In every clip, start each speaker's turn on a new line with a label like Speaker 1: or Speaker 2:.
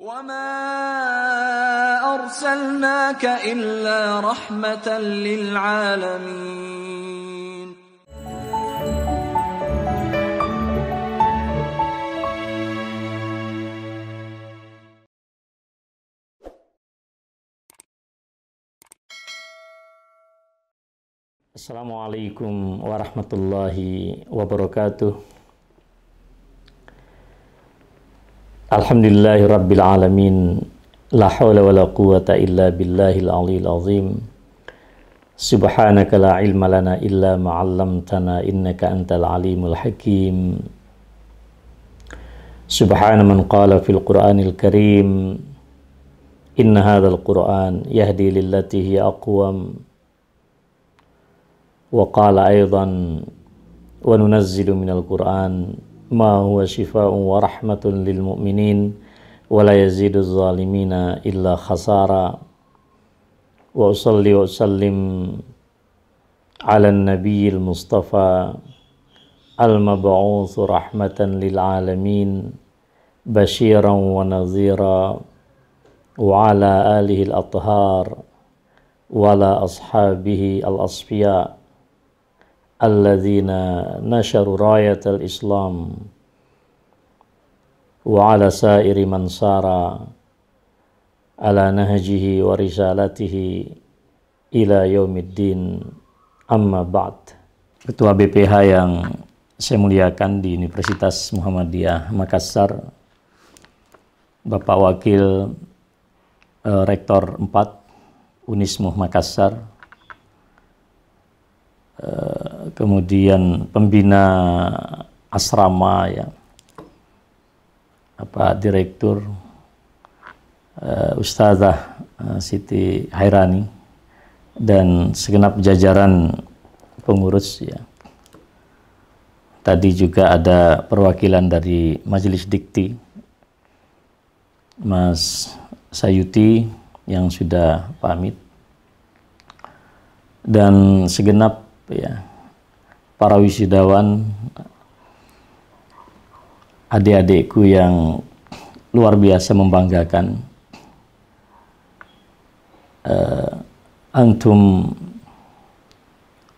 Speaker 1: وَمَا أَرْسَلْنَاكَ إِلَّا رَحْمَةً لِلْعَالَمِينَ.
Speaker 2: Assalamualaikum warahmatullahi wabarakatuh. Alhamdulillahi rabbil alamin. La hawla wa la quwata illa billahil aliyil azim. Subhanaka la ilma lana illa ma'allamtana innaka antal alimul hakim. Subhana man qala fil qur'anil karim, inna hadzal qur'an yahdi lillati hiya aqwam. Wa qala aydan wa nunazzilu minal qur'an ma huwa shifaa'un wa rahmatun lil mu'minin wa la yazidu zalimina illa khasara. Wa usalli wa usallim ala nabiyil mustafa al-mab'utsu rahmatan lil alamin basyiran wa nadhira wa ala alihi al-athhar wa ala ashabihi al-asfiya alladzina nasharu rayatal islam wa ala sairi man sara ala nahjihi wa risalatihi ila yaumiddin, amma ba'd. Ketua BPH yang saya muliakan di Universitas Muhammadiyah Makassar, Bapak Wakil Rektor 4 Unismuh Makassar, kemudian pembina asrama ya, Direktur Ustazah Siti Hairani dan segenap jajaran pengurus ya. Tadi juga ada perwakilan dari Majelis Dikti, Mas Sayuti yang sudah pamit, dan segenap ya para wisudawan, adik-adikku yang luar biasa membanggakan. Antum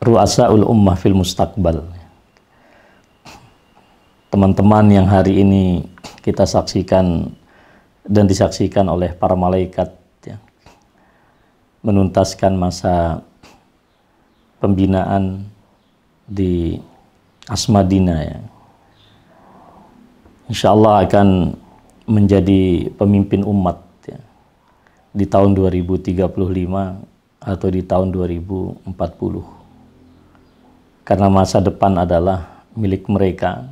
Speaker 2: ru'asaul ummah fil mustaqbal. Teman-teman yang hari ini kita saksikan dan disaksikan oleh para malaikat ya, menuntaskan masa pembinaan di Asmadina ya. Insya Allah akan menjadi pemimpin umat ya, di tahun 2035 atau di tahun 2040, karena masa depan adalah milik mereka.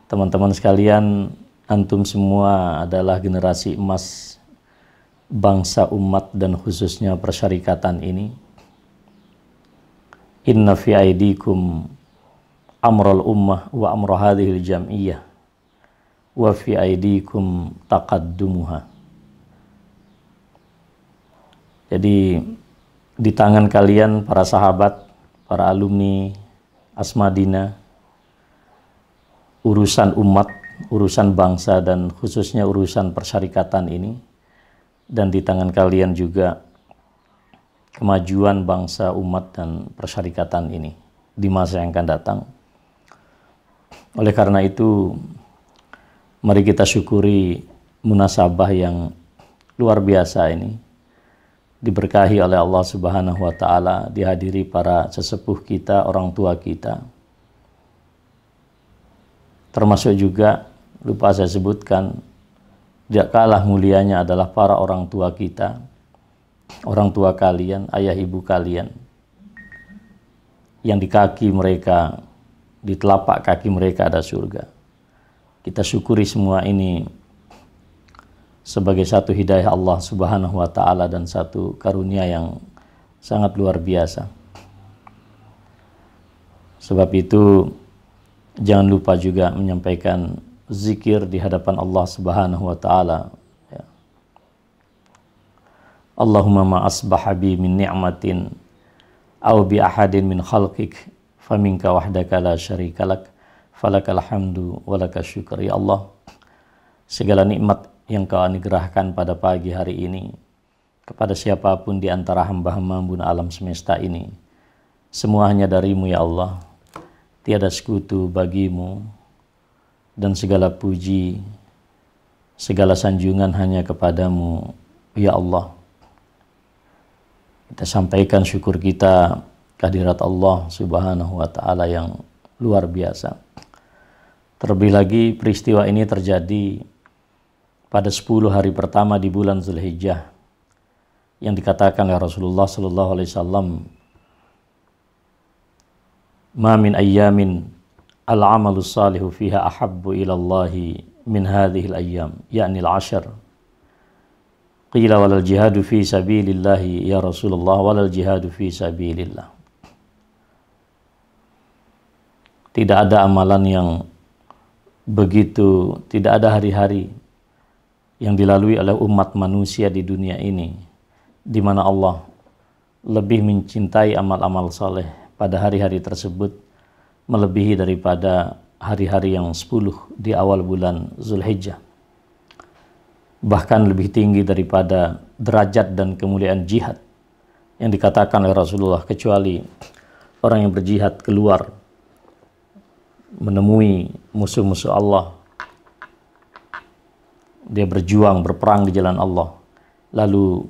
Speaker 2: Teman-teman sekalian, antum semua adalah generasi emas bangsa, umat, dan khususnya persyarikatan ini. Inna fi aidikum amral ummah wa amra hadhil jam'iyah wa fi aidikum taqaddumuha. Jadi di tangan kalian para sahabat, para alumni Asmadina, urusan umat, urusan bangsa, dan khususnya urusan persyarikatan ini, dan di tangan kalian juga kemajuan bangsa, umat, dan persyarikatan ini di masa yang akan datang. Oleh karena itu, mari kita syukuri munasabah yang luar biasa ini, diberkahi oleh Allah Subhanahu wa Ta'ala, dihadiri para sesepuh kita, orang tua kita, termasuk juga lupa saya sebutkan, tidak kalah mulianya adalah para orang tua kita, orang tua kalian, ayah ibu kalian, yang di kaki mereka, di telapak kaki mereka ada surga. Kita syukuri semua ini sebagai satu hidayah Allah Subhanahu wa Ta'ala dan satu karunia yang sangat luar biasa. Sebab itu jangan lupa juga menyampaikan zikir di hadapan Allah Subhanahu wa Ta'ala. Allahumma ma asbaha bi min ni'matin aw bi ahadin min khalqik faminka wahdaka la syarika lak falakal hamdu wa lakasy syukr. Ya Allah, segala nikmat yang Kau anugerahkan pada pagi hari ini kepada siapapun di antara hamba-hamba alam semesta ini, semua hanya dari-Mu ya Allah. Tiada sekutu bagi-Mu, dan segala puji, segala sanjungan hanya kepadamu ya Allah. Kita sampaikan syukur kita kehadirat Allah Subhanahu wa Ta'ala yang luar biasa. Terlebih lagi peristiwa ini terjadi pada 10 hari pertama di bulan Zulhijjah, yang dikatakan oleh Rasulullah sallallahu alaihi wasallam, "Ma min ayyamin al-amalu salihu fiha ahabbu ila Allahi min hadhihi al-ayyam," yakni al-'ashr. Qila walal jihadu fi sabilillahi ya Rasulullah, walal jihadu fi sabilillah. Tidak ada amalan yang begitu, tidak ada hari-hari yang dilalui oleh umat manusia di dunia ini di mana Allah lebih mencintai amal-amal saleh pada hari-hari tersebut melebihi daripada hari-hari yang 10 di awal bulan Zulhijjah. Bahkan lebih tinggi daripada derajat dan kemuliaan jihad yang dikatakan oleh Rasulullah, kecuali orang yang berjihad keluar menemui musuh-musuh Allah, dia berjuang berperang di jalan Allah, lalu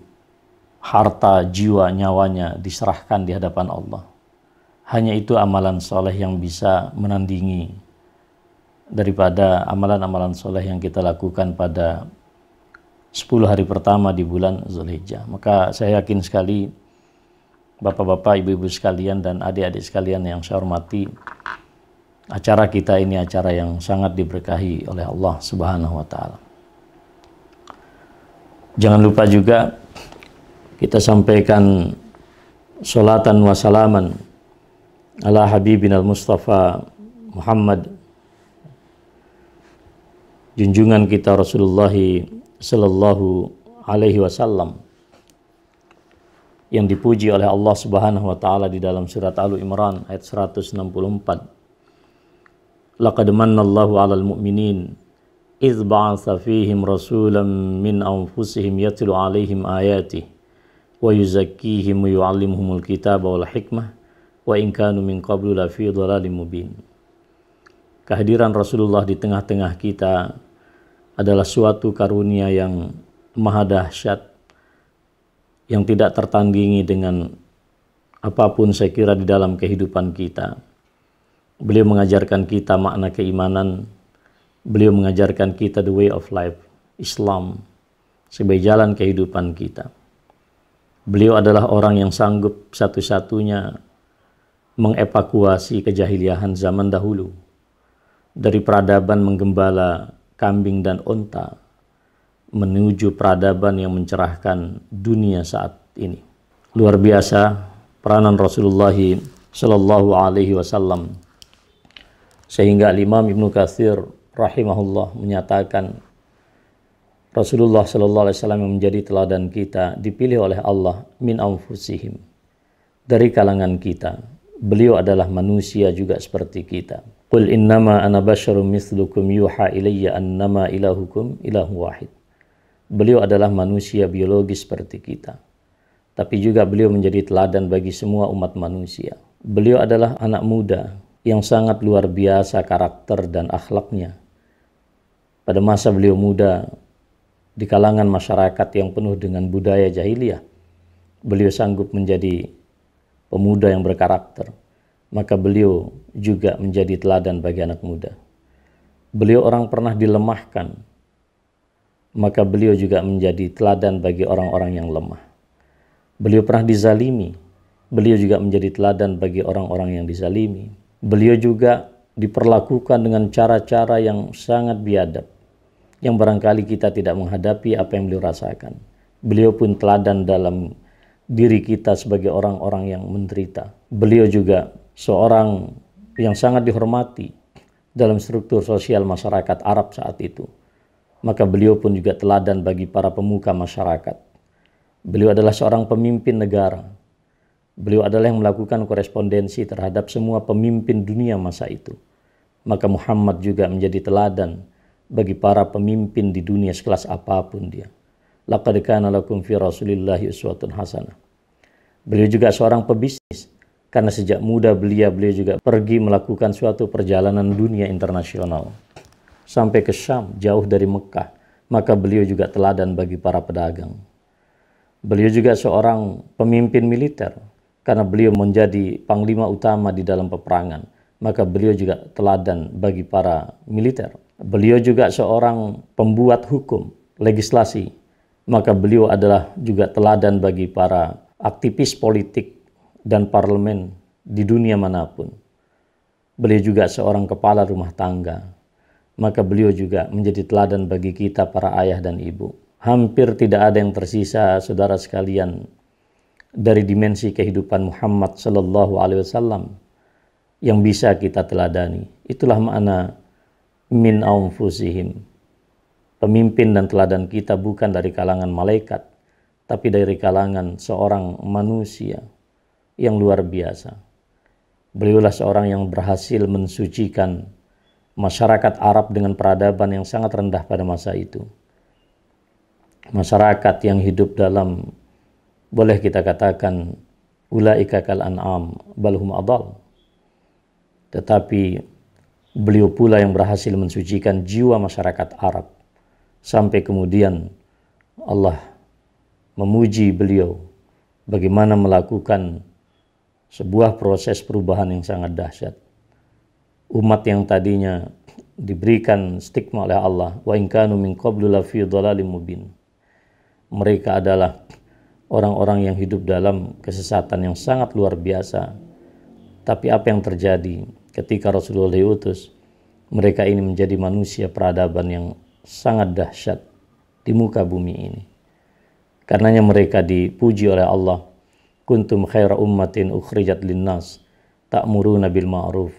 Speaker 2: harta, jiwa, nyawanya diserahkan di hadapan Allah. Hanya itu amalan soleh yang bisa menandingi daripada amalan-amalan soleh yang kita lakukan pada 10 hari pertama di bulan Zulhijjah. Maka saya yakin sekali bapak-bapak, ibu-ibu sekalian, dan adik-adik sekalian yang saya hormati, acara kita ini acara yang sangat diberkahi oleh Allah Subhanahu wa Ta'ala. Jangan lupa juga kita sampaikan sholatan wa salaman ala habibina al-Mustafa Muhammad, junjungan kita Rasulullah sallallahu alaihi wasallam, yang dipuji oleh Allah Subhanahu wa Ta'ala di dalam surat Al-Imran ayat 164. Laqad mannallahu 'alal mu'minin idz ba'atsa fihim rasulan min anfusihim yatlu 'alaihim ayatihi wa yuzakkihim wa yu'allimuhumul kitaba wal hikmah wa in kanu min qablu la fi dhalalin mubin. Kehadiran Rasulullah di tengah-tengah kita adalah suatu karunia yang maha dahsyat, yang tidak tertandingi dengan apapun saya kira di dalam kehidupan kita. Beliau mengajarkan kita makna keimanan, beliau mengajarkan kita the way of life, Islam, sebagai jalan kehidupan kita. Beliau adalah orang yang sanggup satu-satunya mengevakuasi kejahiliahan zaman dahulu, dari peradaban menggembala kambing dan unta menuju peradaban yang mencerahkan dunia saat ini. Luar biasa peranan Rasulullah sallallahu alaihi wasallam, sehingga Imam Ibnu Katsir rahimahullah menyatakan Rasulullah sallallahu alaihi wasallam yang menjadi teladan kita dipilih oleh Allah min anfusihim, dari kalangan kita. Beliau adalah manusia juga seperti kita. Qul innama ana basyarum mithlukum yuha ilayya annama ilahukum ilahu wahid. Beliau adalah manusia biologis seperti kita, tapi juga beliau menjadi teladan bagi semua umat manusia. Beliau adalah anak muda yang sangat luar biasa karakter dan akhlaknya. Pada masa beliau muda, di kalangan masyarakat yang penuh dengan budaya jahiliyah, beliau sanggup menjadi pemuda yang berkarakter. Maka beliau juga menjadi teladan bagi anak muda. Beliau orang pernah dilemahkan, maka beliau juga menjadi teladan bagi orang-orang yang lemah. Beliau pernah dizalimi, beliau juga menjadi teladan bagi orang-orang yang dizalimi. Beliau juga diperlakukan dengan cara-cara yang sangat biadab, yang barangkali kita tidak menghadapi apa yang beliau rasakan. Beliau pun teladan dalam diri kita sebagai orang-orang yang menderita. Beliau juga seorang yang sangat dihormati dalam struktur sosial masyarakat Arab saat itu. Maka beliau pun juga teladan bagi para pemuka masyarakat. Beliau adalah seorang pemimpin negara. Beliau adalah yang melakukan korespondensi terhadap semua pemimpin dunia masa itu. Maka Muhammad juga menjadi teladan bagi para pemimpin di dunia sekelas apapun dia. Laqad kana lakum fi Rasulillahi uswatun hasanah. Beliau juga seorang pebisnis, karena sejak muda beliau juga pergi melakukan suatu perjalanan dunia internasional sampai ke Syam, jauh dari Mekah. Maka beliau juga teladan bagi para pedagang. Beliau juga seorang pemimpin militer, karena beliau menjadi panglima utama di dalam peperangan. Maka beliau juga teladan bagi para militer. Beliau juga seorang pembuat hukum, legislasi. Maka beliau adalah juga teladan bagi para aktivis politik dan parlemen di dunia manapun. Beliau juga seorang kepala rumah tangga. Maka beliau juga menjadi teladan bagi kita para ayah dan ibu. Hampir tidak ada yang tersisa, saudara sekalian, dari dimensi kehidupan Muhammad sallallahu alaihi wasallam yang bisa kita teladani. Itulah makna min anfusihim. Pemimpin dan teladan kita bukan dari kalangan malaikat, tapi dari kalangan seorang manusia yang luar biasa. Beliaulah seorang yang berhasil mensucikan masyarakat Arab dengan peradaban yang sangat rendah pada masa itu. Masyarakat yang hidup dalam, boleh kita katakan, ulaika kal an'am balhum adal. Tetapi beliau pula yang berhasil mensucikan jiwa masyarakat Arab. Sampai kemudian Allah memuji beliau bagaimana melakukan sebuah proses perubahan yang sangat dahsyat. Umat yang tadinya diberikan stigma oleh Allah, wa in kanu min qablu la fi dhalalim mubin. Mereka adalah orang-orang yang hidup dalam kesesatan yang sangat luar biasa. Tapi apa yang terjadi ketika Rasulullah diutus? Mereka ini menjadi manusia peradaban yang sangat dahsyat di muka bumi ini. Karenanya mereka dipuji oleh Allah. Kuntum khaira ummatin ukhrijat linnas ta'muruna bil ma'ruf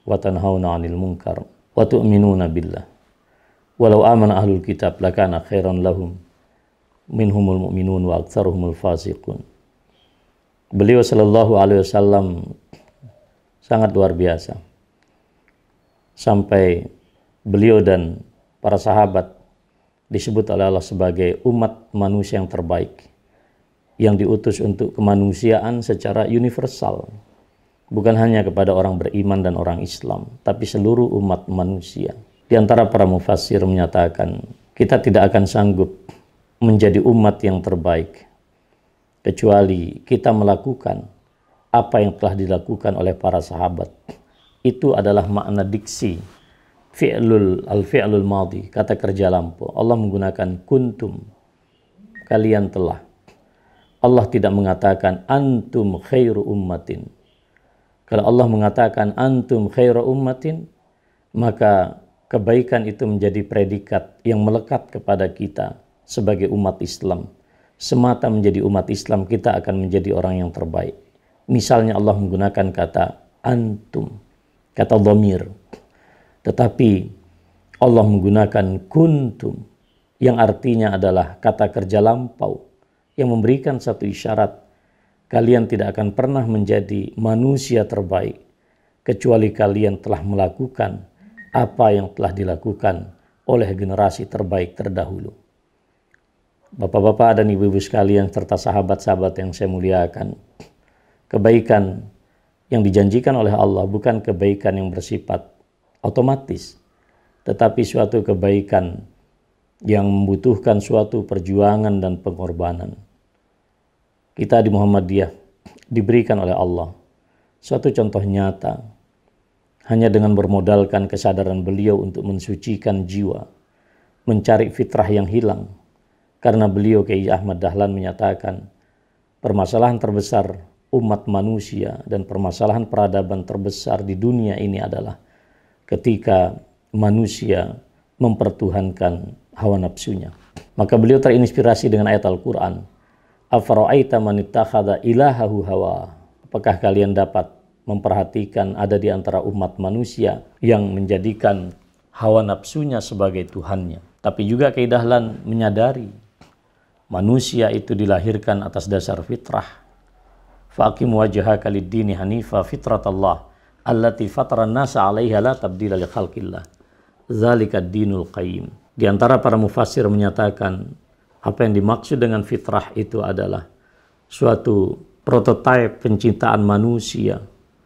Speaker 2: wa tanhauna 'anil munkar wa tu'minuna billah. Walau amana ahlul kitab lakana khairan lahum minhumul mu'minun wa aktsaruhumul fasiqun. Beliau sallallahu alaihi wasallam sangat luar biasa. Sampai beliau dan para sahabat disebut oleh Allah sebagai umat manusia yang terbaik, yang diutus untuk kemanusiaan secara universal, bukan hanya kepada orang beriman dan orang Islam, tapi seluruh umat manusia. Di antara para mufassir menyatakan, kita tidak akan sanggup menjadi umat yang terbaik kecuali kita melakukan apa yang telah dilakukan oleh para sahabat. Itu adalah makna diksi al-fi'lul madhi, kata kerja lampau. Allah menggunakan kuntum, kalian telah. Allah tidak mengatakan antum khairu ummatin. Kalau Allah mengatakan antum khairu ummatin, maka kebaikan itu menjadi predikat yang melekat kepada kita sebagai umat Islam. Semata menjadi umat Islam, kita akan menjadi orang yang terbaik. Misalnya Allah menggunakan kata antum, kata dhamir. Tetapi Allah menggunakan kuntum, yang artinya adalah kata kerja lampau, yang memberikan satu isyarat, kalian tidak akan pernah menjadi manusia terbaik kecuali kalian telah melakukan apa yang telah dilakukan oleh generasi terbaik terdahulu. Bapak-bapak dan ibu-ibu sekalian serta sahabat-sahabat yang saya muliakan, kebaikan yang dijanjikan oleh Allah bukan kebaikan yang bersifat otomatis, tetapi suatu kebaikan yang membutuhkan suatu perjuangan dan pengorbanan. Kita di Muhammadiyah diberikan oleh Allah suatu contoh nyata, hanya dengan bermodalkan kesadaran beliau untuk mensucikan jiwa, mencari fitrah yang hilang. Karena beliau, Kiai Ahmad Dahlan, menyatakan permasalahan terbesar umat manusia dan permasalahan peradaban terbesar di dunia ini adalah ketika manusia mempertuhankan hawa nafsunya. Maka beliau terinspirasi dengan ayat Al-Quran. Afara'aita man ittakhadha ilahahu hawa. Apakah kalian dapat memperhatikan ada di antara umat manusia yang menjadikan hawa nafsunya sebagai Tuhannya? Tapi juga Kiai Dahlan menyadari manusia itu dilahirkan atas dasar fitrah. Faqim wajhaka lid-dini hanifa fitratallah allati fatara an-nasa 'alaiha la tabdila li khalqillah. Zalika dinul qayyim. Di antara para mufassir menyatakan apa yang dimaksud dengan fitrah itu adalah suatu prototipe penciptaan manusia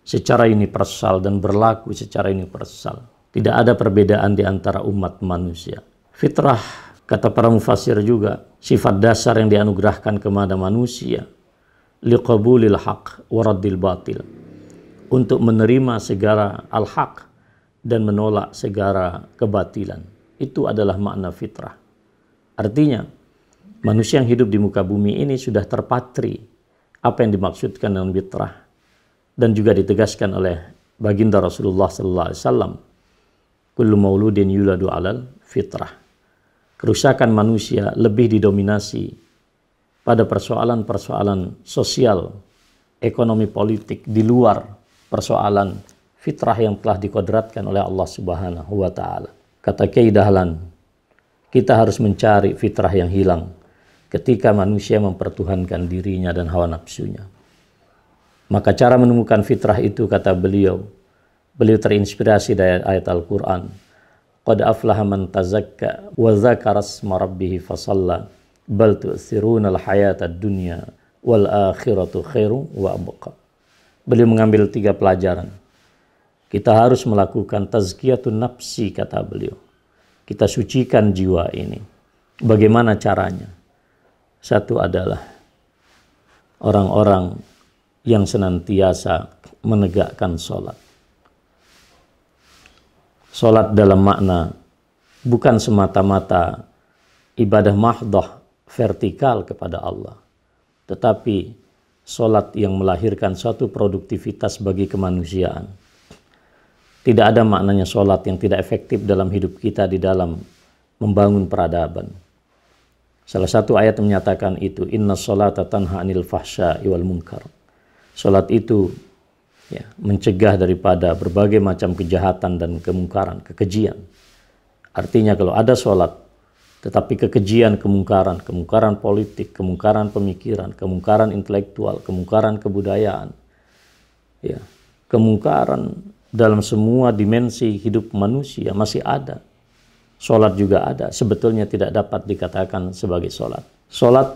Speaker 2: secara universal dan berlaku secara universal. Tidak ada perbedaan di antara umat manusia. Fitrah, kata para mufassir juga, sifat dasar yang dianugerahkan kepada manusia liqabulil haq wa raddil batil, untuk menerima segala al-haq dan menolak segala kebatilan. Itu adalah makna fitrah. Artinya, manusia yang hidup di muka bumi ini sudah terpatri apa yang dimaksudkan dengan fitrah, dan juga ditegaskan oleh baginda Rasulullah SAW, kullu mauludin yuladu alal fitrah. Kerusakan manusia lebih didominasi pada persoalan-persoalan sosial, ekonomi, politik, di luar persoalan fitrah yang telah dikodratkan oleh Allah Subhanahu wa Ta'ala. Kata Kiai Dahlan, kita harus mencari fitrah yang hilang ketika manusia mempertuhankan dirinya dan hawa nafsunya. Maka cara menemukan fitrah itu, kata beliau terinspirasi dari ayat Al-Quran. Qad aflaha man tazakka wa dzakara isma rabbih fasalla bal tu'thiruna al-hayata ad-dunya wal akhiratu khairu wa abqa. Beliau mengambil 3 pelajaran. Kita harus melakukan tazkiyatun nafsi, kata beliau. Kita sucikan jiwa ini. Bagaimana caranya? Satu adalah orang-orang yang senantiasa menegakkan sholat. Sholat dalam makna bukan semata-mata ibadah mahdhah vertikal kepada Allah, tetapi sholat yang melahirkan suatu produktivitas bagi kemanusiaan. Tidak ada maknanya sholat yang tidak efektif dalam hidup kita di dalam membangun peradaban. Salah satu ayat menyatakan itu, inna sholata tanha anil fahsya'i wal munkar. Sholat itu mencegah daripada berbagai macam kejahatan dan kemungkaran, kekejian. Artinya kalau ada sholat, tetapi kekejian, kemungkaran politik, kemungkaran pemikiran, kemungkaran intelektual, kemungkaran kebudayaan, kemungkaran dalam semua dimensi hidup manusia masih ada. Sholat juga ada, sebetulnya tidak dapat dikatakan sebagai sholat. Sholat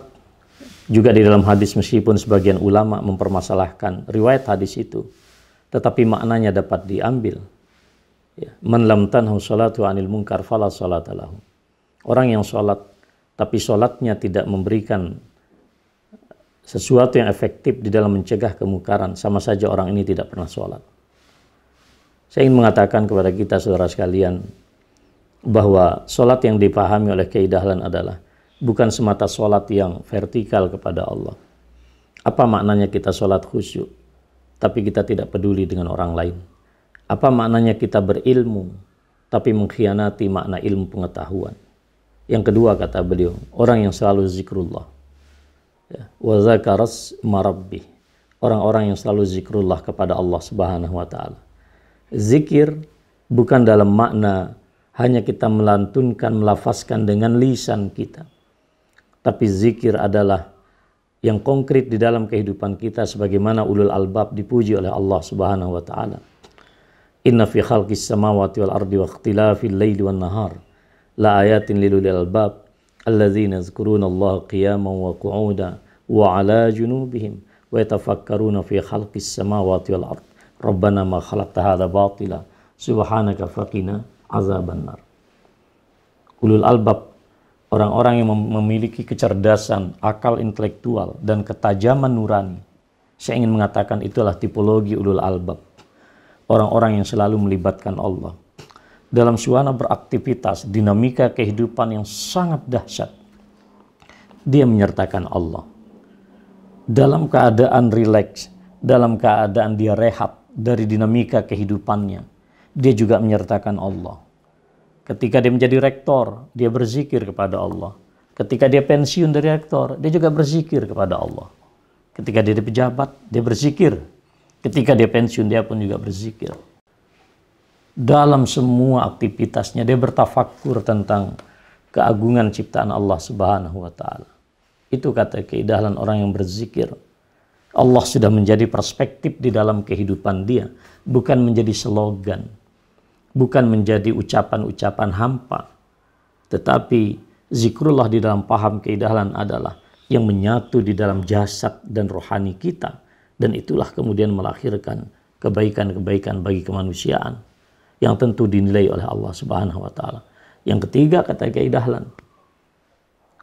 Speaker 2: juga di dalam hadis, meskipun sebagian ulama mempermasalahkan riwayat hadis itu, tetapi maknanya dapat diambil. Man lam tanhu sholatu anil munkar fala sholata lahu. Orang yang sholat, tapi sholatnya tidak memberikan sesuatu yang efektif di dalam mencegah kemungkaran, sama saja orang ini tidak pernah sholat. Saya ingin mengatakan kepada kita, saudara sekalian, bahwa sholat yang dipahami oleh Kiai Dahlan adalah bukan semata sholat yang vertikal kepada Allah. Apa maknanya kita sholat khusyuk, tapi kita tidak peduli dengan orang lain? Apa maknanya kita berilmu, tapi mengkhianati makna ilmu pengetahuan? Yang kedua, kata beliau, orang yang selalu zikrullah. Wa dzakaras marabbih. Orang-orang yang selalu zikrullah kepada Allah Subhanahu wa Ta'ala. Zikir bukan dalam makna hanya kita melantunkan, melafazkan dengan lisan kita. Tapi zikir adalah yang konkret di dalam kehidupan kita, sebagaimana ulul albab dipuji oleh Allah Subhanahu wa Ta'ala. Inna fi khalqis samawati wal ardi wa ikhtilafil laili wan nahar la ayatin lil albab alladzina yadhkuruna Allah qiyaman wa qu'udan wa 'ala junubihim wa yatafakkaruna fi khalqis samawati wal ardi rabbana ma khalaqta hadza batila subhanaka faqina azabannar. Ulul albab, orang-orang yang memiliki kecerdasan, akal intelektual, dan ketajaman nurani. Saya ingin mengatakan itulah tipologi ulul albab. Orang-orang yang selalu melibatkan Allah dalam suasana beraktivitas, dinamika kehidupan yang sangat dahsyat. Dia menyertakan Allah. Dalam keadaan rileks, dalam keadaan dia rehat dari dinamika kehidupannya, dia juga menyertakan Allah. Ketika dia menjadi rektor, dia berzikir kepada Allah. Ketika dia pensiun dari rektor, dia juga berzikir kepada Allah. Ketika dia pejabat, dia berzikir. Ketika dia pensiun, dia pun juga berzikir. Dalam semua aktivitasnya, dia bertafakur tentang keagungan ciptaan Allah Subhanahu wa Ta'ala. Itu kata Kiai Dahlan, orang yang berzikir. Allah sudah menjadi perspektif di dalam kehidupan dia, bukan menjadi slogan. bukan menjadi ucapan-ucapan hampa, tetapi zikrullah di dalam paham keidahalan adalah yang menyatu di dalam jasad dan rohani kita, dan itulah kemudian melahirkan kebaikan-kebaikan bagi kemanusiaan yang tentu dinilai oleh Allah Subhanahu wa taala. Yang ketiga, kata Kiai Dahlan,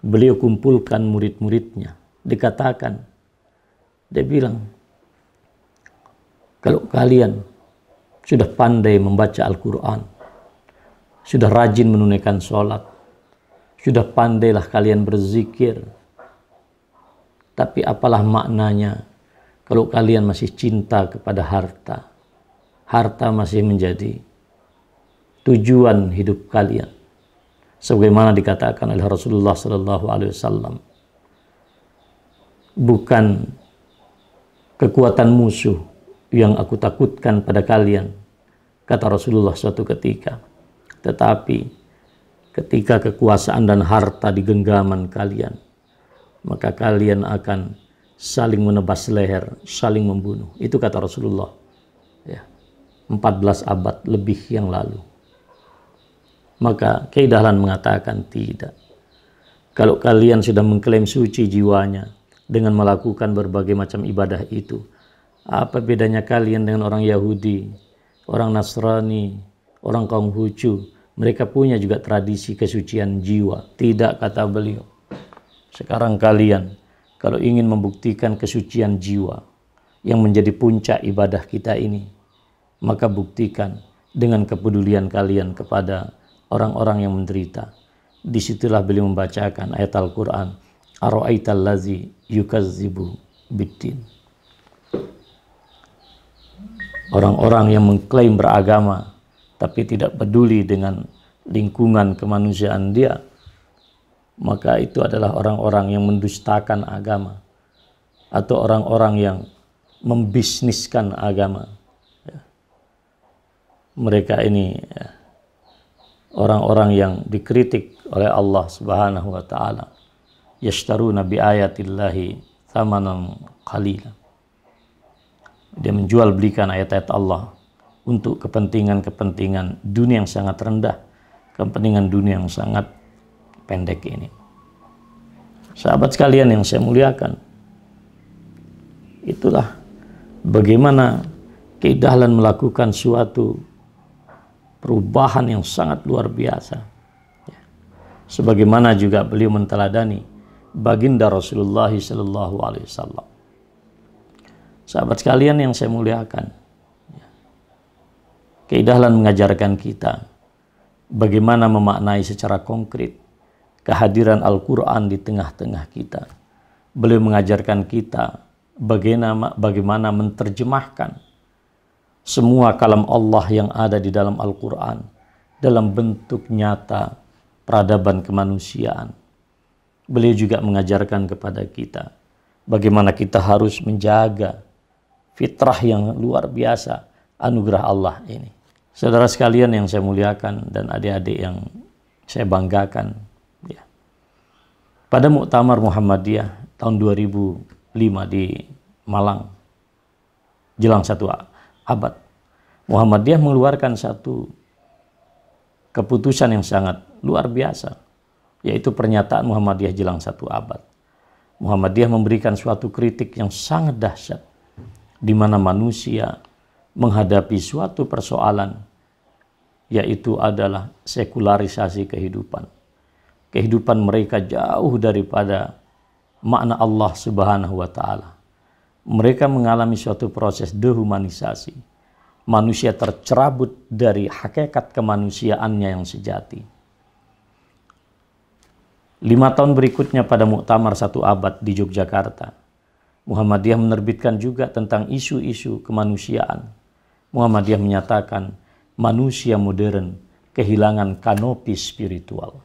Speaker 2: beliau kumpulkan murid-muridnya, dikatakan, dia bilang, kalau kalian sudah pandai membaca Al-Quran, sudah rajin menunaikan sholat, sudah pandailah kalian berzikir, tapi apalah maknanya kalau kalian masih cinta kepada harta? Harta masih menjadi tujuan hidup kalian. Sebagaimana dikatakan oleh Rasulullah SAW, bukan kekuatan musuh yang aku takutkan pada kalian, kata Rasulullah suatu ketika, tetapi ketika kekuasaan dan harta di genggaman kalian, maka kalian akan saling menebas leher, saling membunuh. Itu kata Rasulullah, ya, 14 abad lebih yang lalu. Maka Kiai Dahlan mengatakan tidak. Kalau kalian sudah mengklaim suci jiwanya dengan melakukan berbagai macam ibadah itu, apa bedanya kalian dengan orang Yahudi, orang Nasrani, orang kaum Hucu? Mereka punya juga tradisi kesucian jiwa. Tidak, kata beliau. Sekarang kalian kalau ingin membuktikan kesucian jiwa yang menjadi puncak ibadah kita ini, maka buktikan dengan kepedulian kalian kepada orang-orang yang menderita. Disitulah beliau membacakan ayat Al-Quran, Ara'aital lazi yukazzibu biddin. Orang-orang yang mengklaim beragama tapi tidak peduli dengan lingkungan kemanusiaan dia, maka itu adalah orang-orang yang mendustakan agama atau orang-orang yang membisniskan agama. Mereka ini orang-orang yang dikritik oleh Allah Subhanahu wa taala. Yashtaruna bi ayatillahi thamanan qalila. Dia menjual belikan ayat-ayat Allah untuk kepentingan-kepentingan dunia yang sangat rendah, kepentingan dunia yang sangat pendek ini. Sahabat sekalian yang saya muliakan, itulah bagaimana Kiai Dahlan melakukan suatu perubahan yang sangat luar biasa. Sebagaimana juga beliau menteladani baginda Rasulullah SAW. Sahabat sekalian yang saya muliakan, Kiai Dahlan mengajarkan kita bagaimana memaknai secara konkret kehadiran Al-Quran di tengah-tengah kita. Beliau mengajarkan kita bagaimana menerjemahkan semua kalam Allah yang ada di dalam Al-Quran dalam bentuk nyata peradaban kemanusiaan. Beliau juga mengajarkan kepada kita bagaimana kita harus menjaga fitrah yang luar biasa anugerah Allah ini. Saudara sekalian yang saya muliakan dan adik-adik yang saya banggakan, ya. Pada Muktamar Muhammadiyah tahun 2005 di Malang, jelang 1 abad, Muhammadiyah mengeluarkan satu keputusan yang sangat luar biasa, yaitu pernyataan Muhammadiyah jelang 1 abad. Muhammadiyah memberikan suatu kritik yang sangat dahsyat, di mana manusia menghadapi suatu persoalan, yaitu adalah sekularisasi kehidupan. Kehidupan mereka jauh daripada makna Allah Subhanahu wa taala. Mereka mengalami suatu proses dehumanisasi. Manusia tercerabut dari hakikat kemanusiaannya yang sejati. 5 tahun berikutnya pada Muktamar 1 abad di Yogyakarta, Muhammadiyah menerbitkan juga tentang isu-isu kemanusiaan. Muhammadiyah menyatakan manusia modern kehilangan kanopi spiritual.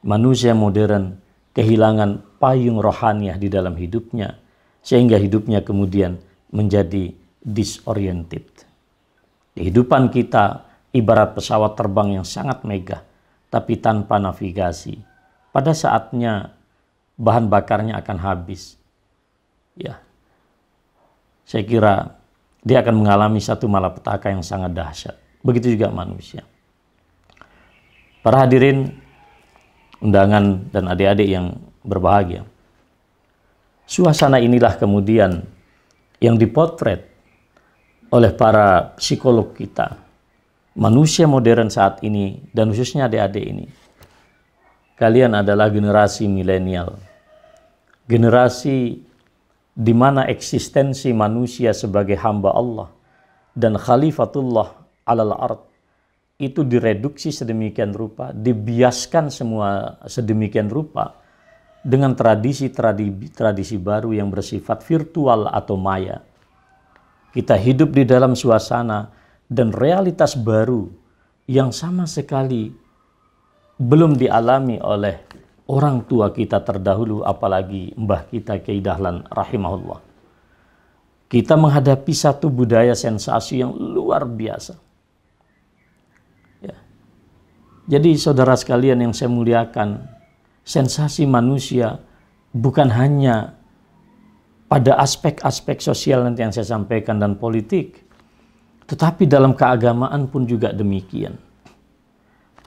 Speaker 2: Manusia modern kehilangan payung rohaniah di dalam hidupnya, sehingga hidupnya kemudian menjadi disoriented. Kehidupan kita ibarat pesawat terbang yang sangat megah, tapi tanpa navigasi. Pada saatnya bahan bakarnya akan habis. Ya, saya kira dia akan mengalami satu malapetaka yang sangat dahsyat. Begitu juga manusia. Para hadirin undangan dan adik-adik yang berbahagia. Suasana inilah kemudian yang dipotret oleh para psikolog kita, manusia modern saat ini, dan khususnya adik-adik ini. Kalian adalah generasi milenial, generasi di mana eksistensi manusia sebagai hamba Allah dan khalifatullah alal ard itu direduksi sedemikian rupa, dibiaskan semua sedemikian rupa dengan tradisi baru yang bersifat virtual atau maya. Kita hidup di dalam suasana dan realitas baru yang sama sekali belum dialami oleh orang tua kita terdahulu, apalagi mbah kita Kiai Dahlan rahimahullah. Kita menghadapi satu budaya sensasi yang luar biasa. Ya. Jadi saudara sekalian yang saya muliakan, sensasi manusia bukan hanya pada aspek-aspek sosial nanti yang saya sampaikan dan politik, tetapi dalam keagamaan pun juga demikian.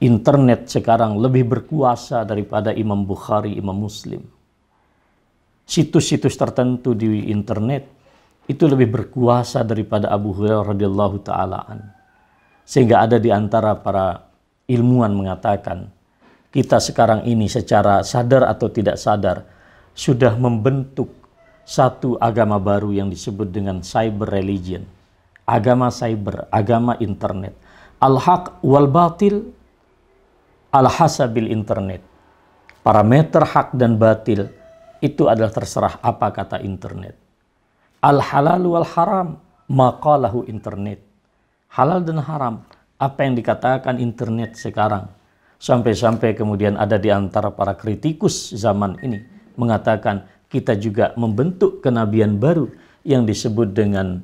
Speaker 2: Internet sekarang lebih berkuasa daripada Imam Bukhari, Imam Muslim. Situs-situs tertentu di internet itu lebih berkuasa daripada Abu Hurairah radhiyallahu ta'ala. Sehingga ada di antara para ilmuwan mengatakan, kita sekarang ini secara sadar atau tidak sadar sudah membentuk satu agama baru yang disebut dengan cyber religion. Agama cyber, agama internet. Al-haq wal batil al-hasabil internet. Parameter hak dan batil itu adalah terserah apa kata internet. Al-halal wal haram maqalahu internet. Halal dan haram, apa yang dikatakan internet sekarang. Sampai-sampai kemudian ada di antara para kritikus zaman ini mengatakan kita juga membentuk kenabian baru yang disebut dengan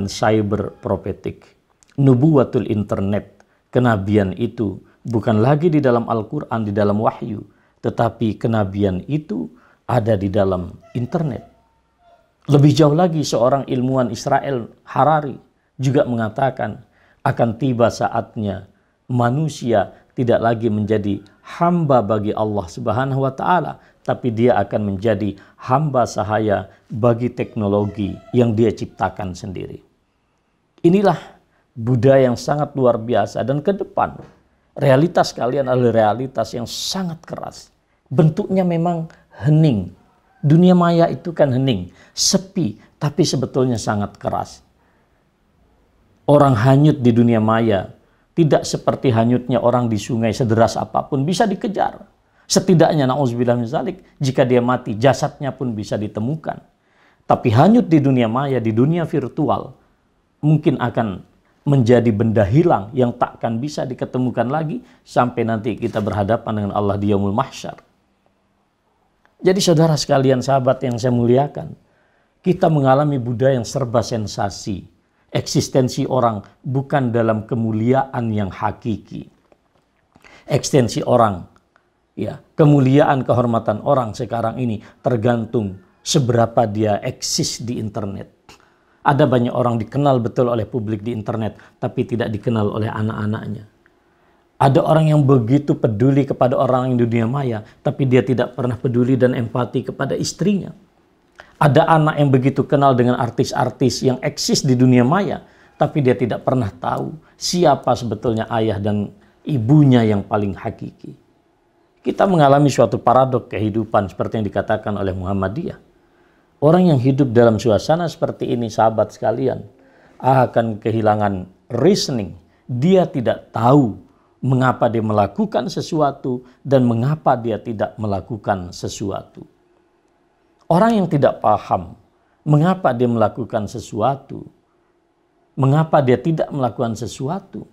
Speaker 2: cyber prophetic. Nubuwatul internet. Kenabian itu bukan lagi di dalam Al-Quran, di dalam wahyu, tetapi kenabian itu ada di dalam internet. Lebih jauh lagi seorang ilmuwan Israel, Harari, juga mengatakan akan tiba saatnya manusia tidak lagi menjadi hamba bagi Allah Subhanahu wa Ta'ala, tapi dia akan menjadi hamba sahaya bagi teknologi yang dia ciptakan sendiri. Inilah budaya yang sangat luar biasa, dan ke depan realitas kalian adalah realitas yang sangat keras. Bentuknya memang hening. Dunia maya itu kan hening, sepi, tapi sebetulnya sangat keras. Orang hanyut di dunia maya tidak seperti hanyutnya orang di sungai, sederas apapun bisa dikejar. Setidaknya na'udzubillah min dzalik, jika dia mati jasadnya pun bisa ditemukan. Tapi hanyut di dunia maya, di dunia virtual, mungkin akan menjadi benda hilang yang takkan bisa diketemukan lagi sampai nanti kita berhadapan dengan Allah di yaumul mahsyar. Jadi saudara sekalian, sahabat yang saya muliakan, kita mengalami budaya yang serba sensasi. Eksistensi orang bukan dalam kemuliaan yang hakiki. Eksistensi orang, ya, kemuliaan, kehormatan orang sekarang ini tergantung seberapa dia eksis di internet. Ada banyak orang dikenal betul oleh publik di internet, tapi tidak dikenal oleh anak-anaknya. Ada orang yang begitu peduli kepada orang yang di dunia maya, tapi dia tidak pernah peduli dan empati kepada istrinya. Ada anak yang begitu kenal dengan artis-artis yang eksis di dunia maya, tapi dia tidak pernah tahu siapa sebetulnya ayah dan ibunya yang paling hakiki. Kita mengalami suatu paradok kehidupan seperti yang dikatakan oleh Muhammadiyah. Orang yang hidup dalam suasana seperti ini, sahabat sekalian, akan kehilangan reasoning. Dia tidak tahu mengapa dia melakukan sesuatu dan mengapa dia tidak melakukan sesuatu. Orang yang tidak paham mengapa dia melakukan sesuatu, mengapa dia tidak melakukan sesuatu,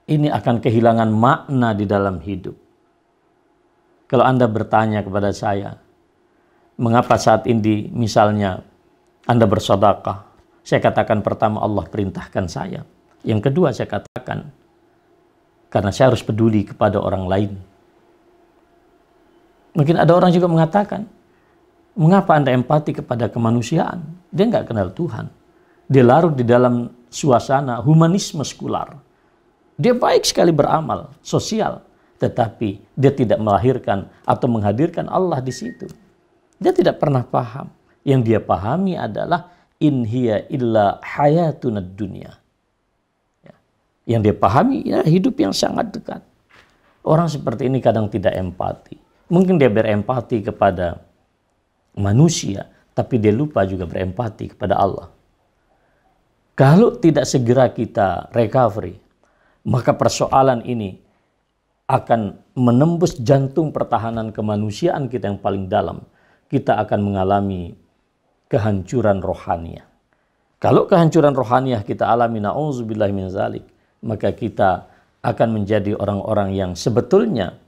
Speaker 2: ini akan kehilangan makna di dalam hidup. Kalau Anda bertanya kepada saya, mengapa saat ini misalnya Anda bersedekah? Saya katakan pertama, Allah perintahkan saya. Yang kedua saya katakan, karena saya harus peduli kepada orang lain. Mungkin ada orang juga mengatakan, mengapa Anda empati kepada kemanusiaan? Dia nggak kenal Tuhan. Dia larut di dalam suasana humanisme sekular. Dia baik sekali beramal sosial, tetapi dia tidak melahirkan atau menghadirkan Allah di situ. Dia tidak pernah paham. Yang dia pahami adalah in hiya illa hayatuna dunya. Yang dia pahami ya hidup yang sangat dekat. Orang seperti ini kadang tidak empati. Mungkin dia berempati kepada manusia, tapi dia lupa juga berempati kepada Allah. Kalau tidak segera kita recovery, maka persoalan ini akan menembus jantung pertahanan kemanusiaan kita yang paling dalam. Kita akan mengalami kehancuran rohaniah. Kalau kehancuran rohaniah kita alami, na'udzubillahi min zalik, maka kita akan menjadi orang-orang yang sebetulnya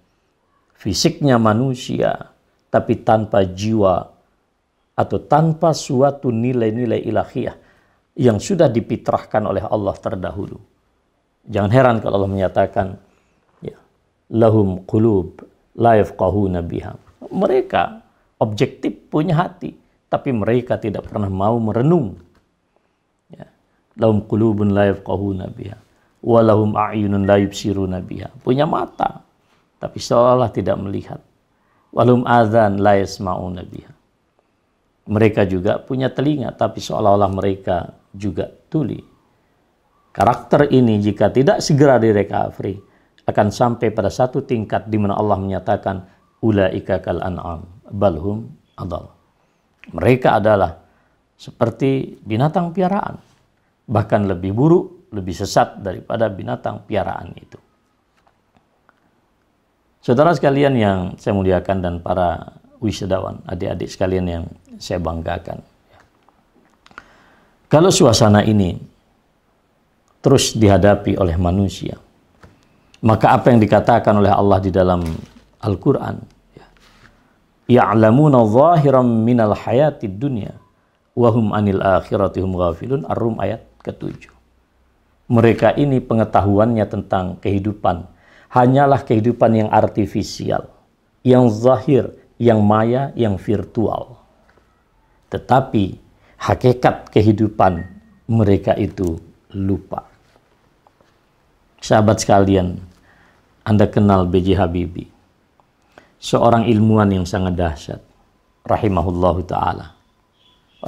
Speaker 2: fisiknya manusia, tapi tanpa jiwa atau tanpa suatu nilai-nilai ilahiyah yang sudah dipitrahkan oleh Allah terdahulu. Jangan heran kalau Allah menyatakan, ya, lahum qulub la yafqahuna biha. Mereka objektif punya hati, tapi mereka tidak pernah mau merenung. Ya. Lahum qulubun la yafqahuna biha, wa lahum a'yunun la yubsiruna biha. Punya mata, tapi seolah tidak melihat. Walhum adzan la yasma'una biha. Mereka juga punya telinga, tapi seolah-olah mereka juga tuli. Karakter ini jika tidak segera direkovery akan sampai pada satu tingkat di mana Allah menyatakan ulaika kal an'am balhum adall. Mereka adalah seperti binatang piaraan, bahkan lebih buruk, lebih sesat daripada binatang piaraan itu. Saudara sekalian yang saya muliakan dan para wisudawan, adik-adik sekalian yang saya banggakan. Kalau suasana ini terus dihadapi oleh manusia, maka apa yang dikatakan oleh Allah di dalam Al-Quran, ya'lamuna zahiran minal hayatid dunya wahum anil akhirati hum ghafilun. Ar-Rum ayat ke-7. Mereka ini pengetahuannya tentang kehidupan hanyalah kehidupan yang artifisial, yang zahir, yang maya, yang virtual. Tetapi hakikat kehidupan mereka itu lupa. Sahabat sekalian, Anda kenal B.J. Habibie, seorang ilmuwan yang sangat dahsyat, rahimahullahu ta'ala.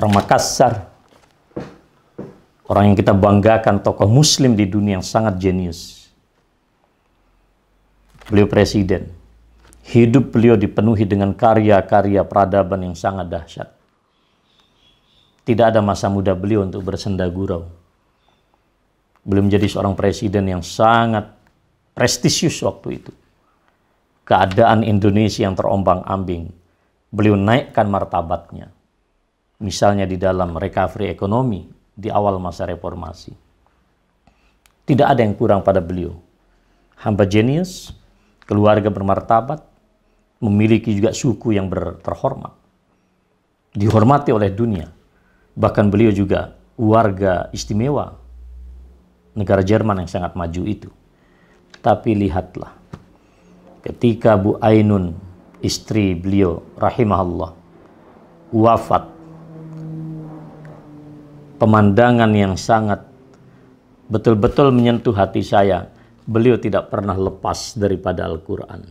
Speaker 2: Orang Makassar, orang yang kita banggakan, tokoh muslim di dunia yang sangat jenius. Beliau presiden. Hidup beliau dipenuhi dengan karya-karya peradaban yang sangat dahsyat. Tidak ada masa muda beliau untuk bersenda gurau. Beliau menjadi seorang presiden yang sangat prestisius waktu itu. Keadaan Indonesia yang terombang-ambing, beliau naikkan martabatnya. Misalnya di dalam recovery ekonomi di awal masa reformasi. Tidak ada yang kurang pada beliau. Hamba jenius, keluarga bermartabat, memiliki juga suku yang terhormat. Dihormati oleh dunia. Bahkan beliau juga warga istimewa negara Jerman yang sangat maju itu. Tapi lihatlah, ketika Bu Ainun, istri beliau, rahimahullah, wafat, pemandangan yang sangat betul-betul menyentuh hati saya. Beliau tidak pernah lepas daripada Al-Quran.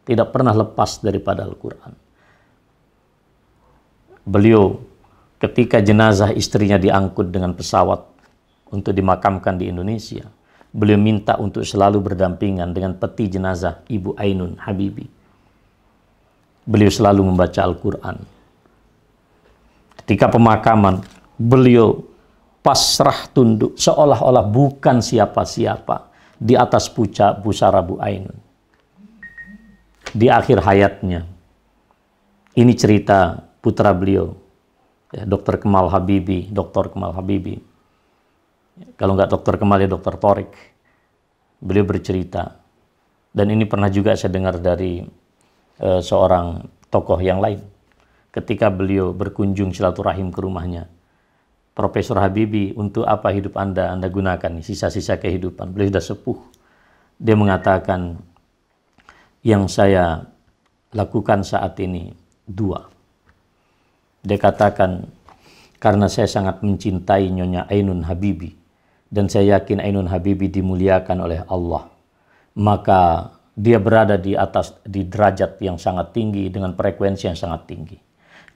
Speaker 2: Tidak pernah lepas daripada Al-Quran. Beliau ketika jenazah istrinya diangkut dengan pesawat untuk dimakamkan di Indonesia, beliau minta untuk selalu berdampingan dengan peti jenazah Ibu Ainun Habibie. Beliau selalu membaca Al-Quran. Ketika pemakaman, beliau pasrah tunduk seolah-olah bukan siapa-siapa di atas pusara Bu Ainun. Di akhir hayatnya, ini cerita putra beliau, ya, Dr. Kemal Habibie, Dr. Kemal Habibie. Kalau nggak Dr. Kemal ya Dr. Thorik. Beliau bercerita, dan ini pernah juga saya dengar dari seorang tokoh yang lain. Ketika beliau berkunjung silaturahim ke rumahnya, Profesor Habibie, untuk apa hidup Anda gunakan sisa-sisa kehidupan? Beliau sudah sepuh. Dia mengatakan, yang saya lakukan saat ini dua. Dia katakan, karena saya sangat mencintai Nyonya Ainun Habibi dan saya yakin Ainun Habibi dimuliakan oleh Allah. Maka dia berada di derajat yang sangat tinggi dengan frekuensi yang sangat tinggi.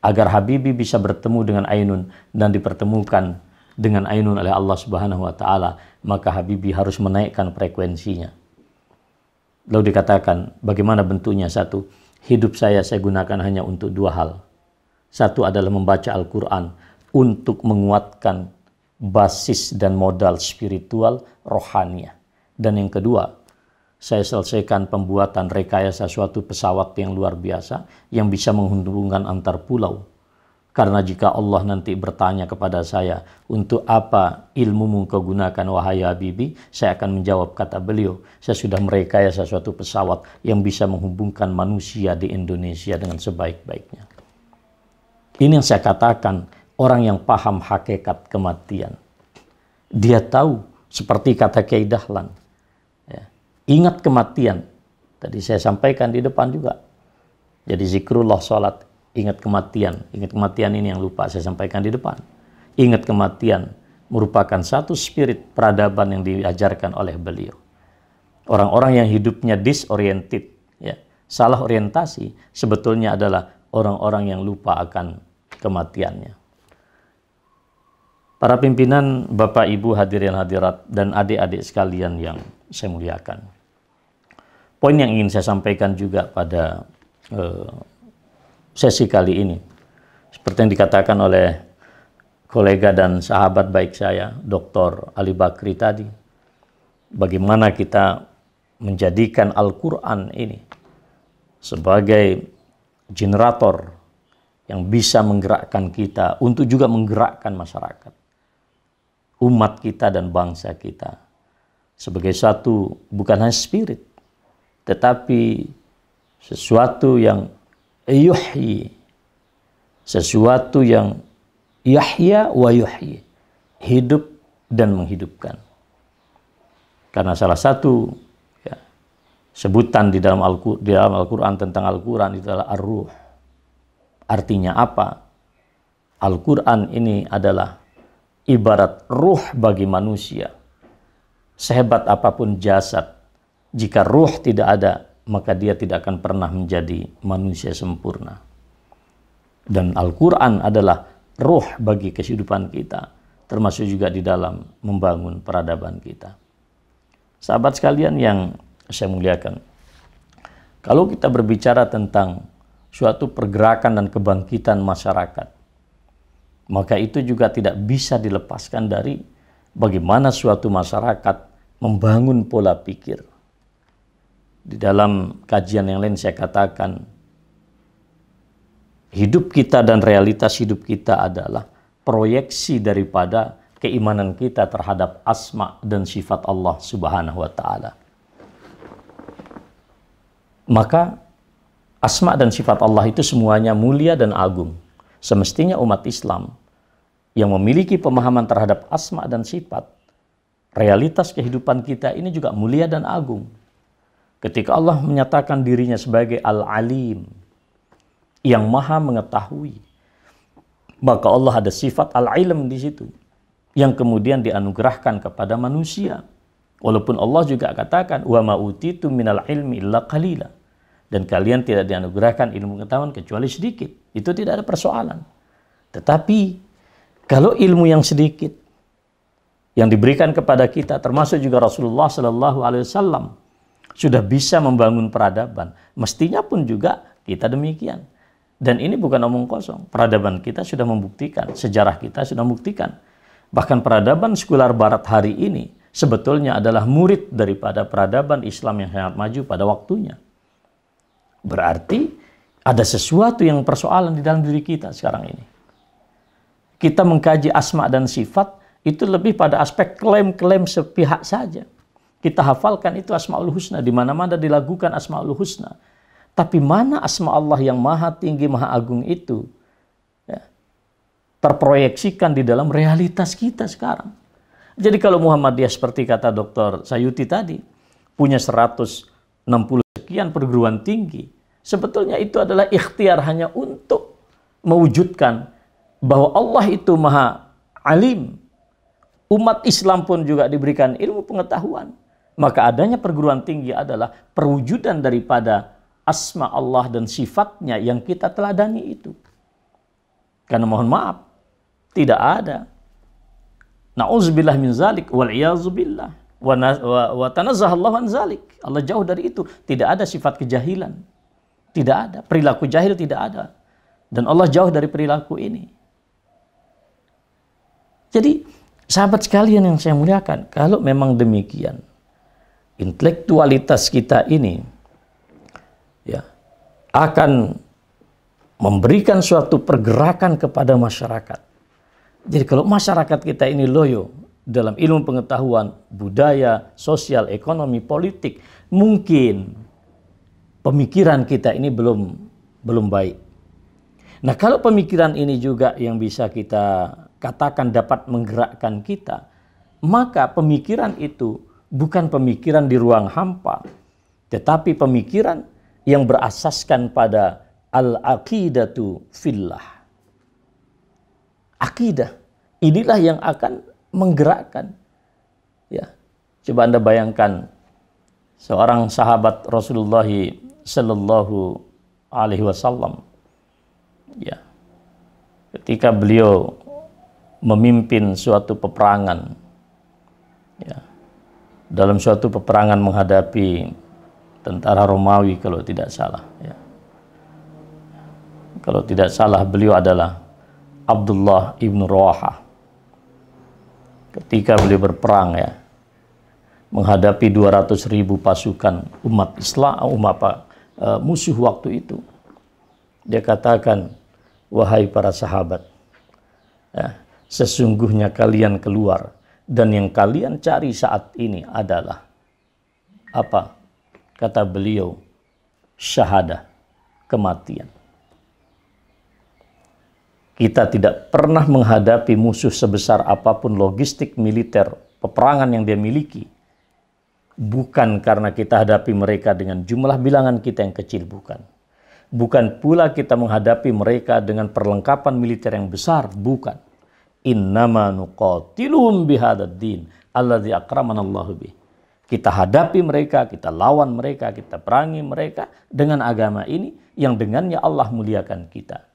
Speaker 2: Agar Habibi bisa bertemu dengan Ainun dan dipertemukan dengan Ainun oleh Allah Subhanahu wa taala, maka Habibi harus menaikkan frekuensinya. Lalu dikatakan, bagaimana bentuknya? Satu, hidup saya gunakan hanya untuk dua hal. Satu adalah membaca Al-Quran untuk menguatkan basis dan modal spiritual rohaniah. Dan yang kedua, saya selesaikan pembuatan rekayasa suatu pesawat yang luar biasa yang bisa menghubungkan antar pulau. Karena jika Allah nanti bertanya kepada saya, untuk apa ilmumu kau gunakan wahai Habibi? Saya akan menjawab, kata beliau, saya sudah merekayasa suatu pesawat yang bisa menghubungkan manusia di Indonesia dengan sebaik-baiknya. Ini yang saya katakan, orang yang paham hakikat kematian. Dia tahu, seperti kata Kiai Dahlan, ya, ingat kematian. Tadi saya sampaikan di depan juga. Jadi zikrullah, sholat, ingat kematian. Ingat kematian ini yang lupa saya sampaikan di depan. Ingat kematian merupakan satu spirit peradaban yang diajarkan oleh beliau. Orang-orang yang hidupnya disoriented, ya, salah orientasi, sebetulnya adalah orang-orang yang lupa akan kematiannya. Para pimpinan, Bapak Ibu hadirin hadirat dan adik-adik sekalian yang saya muliakan. Poin yang ingin saya sampaikan juga pada sesi kali ini, seperti yang dikatakan oleh kolega dan sahabat baik saya, Dr. Ali Bakri tadi, bagaimana kita menjadikan Al-Quran ini sebagai generator yang bisa menggerakkan kita untuk juga menggerakkan masyarakat, umat kita dan bangsa kita, sebagai satu bukan hanya spirit, tetapi sesuatu yang yuhyi, sesuatu yang yahya wa yuhyi, hidup dan menghidupkan. Karena salah satu ya, sebutan di dalam Al-Quran tentang Al-Quran itu adalah ar-ruh. Artinya apa? Al-Quran ini adalah ibarat ruh bagi manusia. Sehebat apapun jasad, jika ruh tidak ada, maka dia tidak akan pernah menjadi manusia sempurna. Dan Al-Quran adalah ruh bagi kehidupan kita, termasuk juga di dalam membangun peradaban kita. Sahabat sekalian yang saya muliakan, kalau kita berbicara tentang suatu pergerakan dan kebangkitan masyarakat, maka itu juga tidak bisa dilepaskan dari bagaimana suatu masyarakat membangun pola pikir. Di dalam kajian yang lain saya katakan, hidup kita dan realitas hidup kita adalah proyeksi daripada keimanan kita terhadap asma dan sifat Allah Subhanahu wa taala. Maka asma dan sifat Allah itu semuanya mulia dan agung. Semestinya umat Islam yang memiliki pemahaman terhadap asma dan sifat, realitas kehidupan kita ini juga mulia dan agung. Ketika Allah menyatakan dirinya sebagai Al-Alim, yang maha mengetahui, maka Allah ada sifat Al-Ilm di situ, yang kemudian dianugerahkan kepada manusia. Walaupun Allah juga katakan, wa ma utitu minal ilmi illa qalila. Dan kalian tidak dianugerahkan ilmu pengetahuan kecuali sedikit. Itu tidak ada persoalan. Tetapi kalau ilmu yang sedikit yang diberikan kepada kita, termasuk juga Rasulullah SAW, sudah bisa membangun peradaban, mestinya pun juga kita demikian. Dan ini bukan omong kosong. Peradaban kita sudah membuktikan, sejarah kita sudah membuktikan. Bahkan peradaban sekular Barat hari ini sebetulnya adalah murid daripada peradaban Islam yang sangat maju pada waktunya. Berarti ada sesuatu yang persoalan di dalam diri kita sekarang ini. Kita mengkaji asma dan sifat itu lebih pada aspek klaim-klaim sepihak saja. Kita hafalkan itu Asmaul Husna, di mana-mana dilakukan Asmaul Husna. Tapi mana asma Allah yang maha tinggi, maha agung itu ya, terproyeksikan di dalam realitas kita sekarang. Jadi kalau Muhammadiyah seperti kata Dr. Sayuti tadi, punya 160 sekian perguruan tinggi, sebetulnya itu adalah ikhtiar hanya untuk mewujudkan bahwa Allah itu maha alim, umat Islam pun juga diberikan ilmu pengetahuan, maka adanya perguruan tinggi adalah perwujudan daripada asma Allah dan sifatnya yang kita teladani itu. Karena mohon maaf, tidak ada. Na'udzubillah min zalik wal'iyazubillah. Wa tanazzahallahu an zalik. Allah jauh dari itu. Tidak ada sifat kejahilan. Tidak ada. Perilaku jahil tidak ada. Dan Allah jauh dari perilaku ini. Jadi, sahabat sekalian yang saya muliakan, kalau memang demikian, intelektualitas kita ini ya akan memberikan suatu pergerakan kepada masyarakat. Jadi kalau masyarakat kita ini loyo dalam ilmu pengetahuan, budaya, sosial, ekonomi, politik, mungkin pemikiran kita ini belum baik. Nah, kalau pemikiran ini juga yang bisa kita katakan dapat menggerakkan kita, maka pemikiran itu bukan pemikiran di ruang hampa, tetapi pemikiran yang berasaskan pada al-aqidatu fillah. Akidah, inilah yang akan menggerakkan. Ya, coba Anda bayangkan seorang sahabat Rasulullah Sallallahu Alaihi Wasallam, ya, ketika beliau memimpin suatu peperangan, ya, dalam suatu peperangan menghadapi tentara Romawi kalau tidak salah, ya. Kalau tidak salah beliau adalah Abdullah ibnu Rawaha. Ketika beliau berperang, ya, menghadapi 200.000 pasukan umat Islam, musuh waktu itu, dia katakan, wahai para sahabat, ya, sesungguhnya kalian keluar dan yang kalian cari saat ini adalah apa? Kata beliau, syahadah, kematian. Kita tidak pernah menghadapi musuh sebesar apapun logistik militer peperangan yang dia miliki. Bukan karena kita hadapi mereka dengan jumlah bilangan kita yang kecil, bukan. Bukan pula kita menghadapi mereka dengan perlengkapan militer yang besar, bukan. Innama nuqatiluhum bihadzal din alladzi akramana Allahu bih. Kita hadapi mereka, kita lawan mereka, kita perangi mereka dengan agama ini yang dengannya Allah muliakan kita.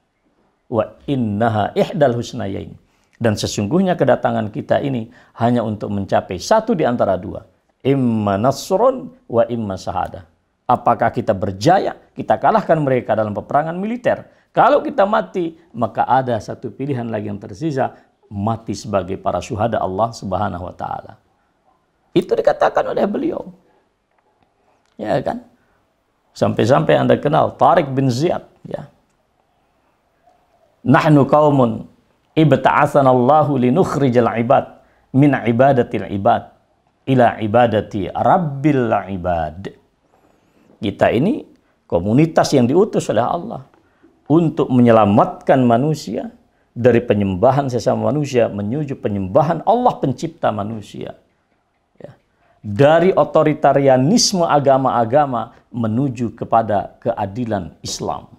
Speaker 2: Wa innaha ihdal husnayain. Dan sesungguhnya kedatangan kita ini hanya untuk mencapai satu di antara dua. Imma nasrun wa imma syahadah. Apakah kita berjaya, kita kalahkan mereka dalam peperangan militer. Kalau kita mati, maka ada satu pilihan lagi yang tersisa, mati sebagai para syuhada Allah Subhanahu wa taala. Itu dikatakan oleh beliau. Ya kan? Sampai-sampai Anda kenal Tariq bin Ziyad, ya. Nahnu qaumun ibta'atsana Allahu linukhrijal ibad min ibadatil ibad ila ibadati rabbil ibad. Kita ini komunitas yang diutus oleh Allah untuk menyelamatkan manusia dari penyembahan sesama manusia menuju penyembahan Allah pencipta manusia. Ya. Dari otoritarianisme agama-agama menuju kepada keadilan Islam.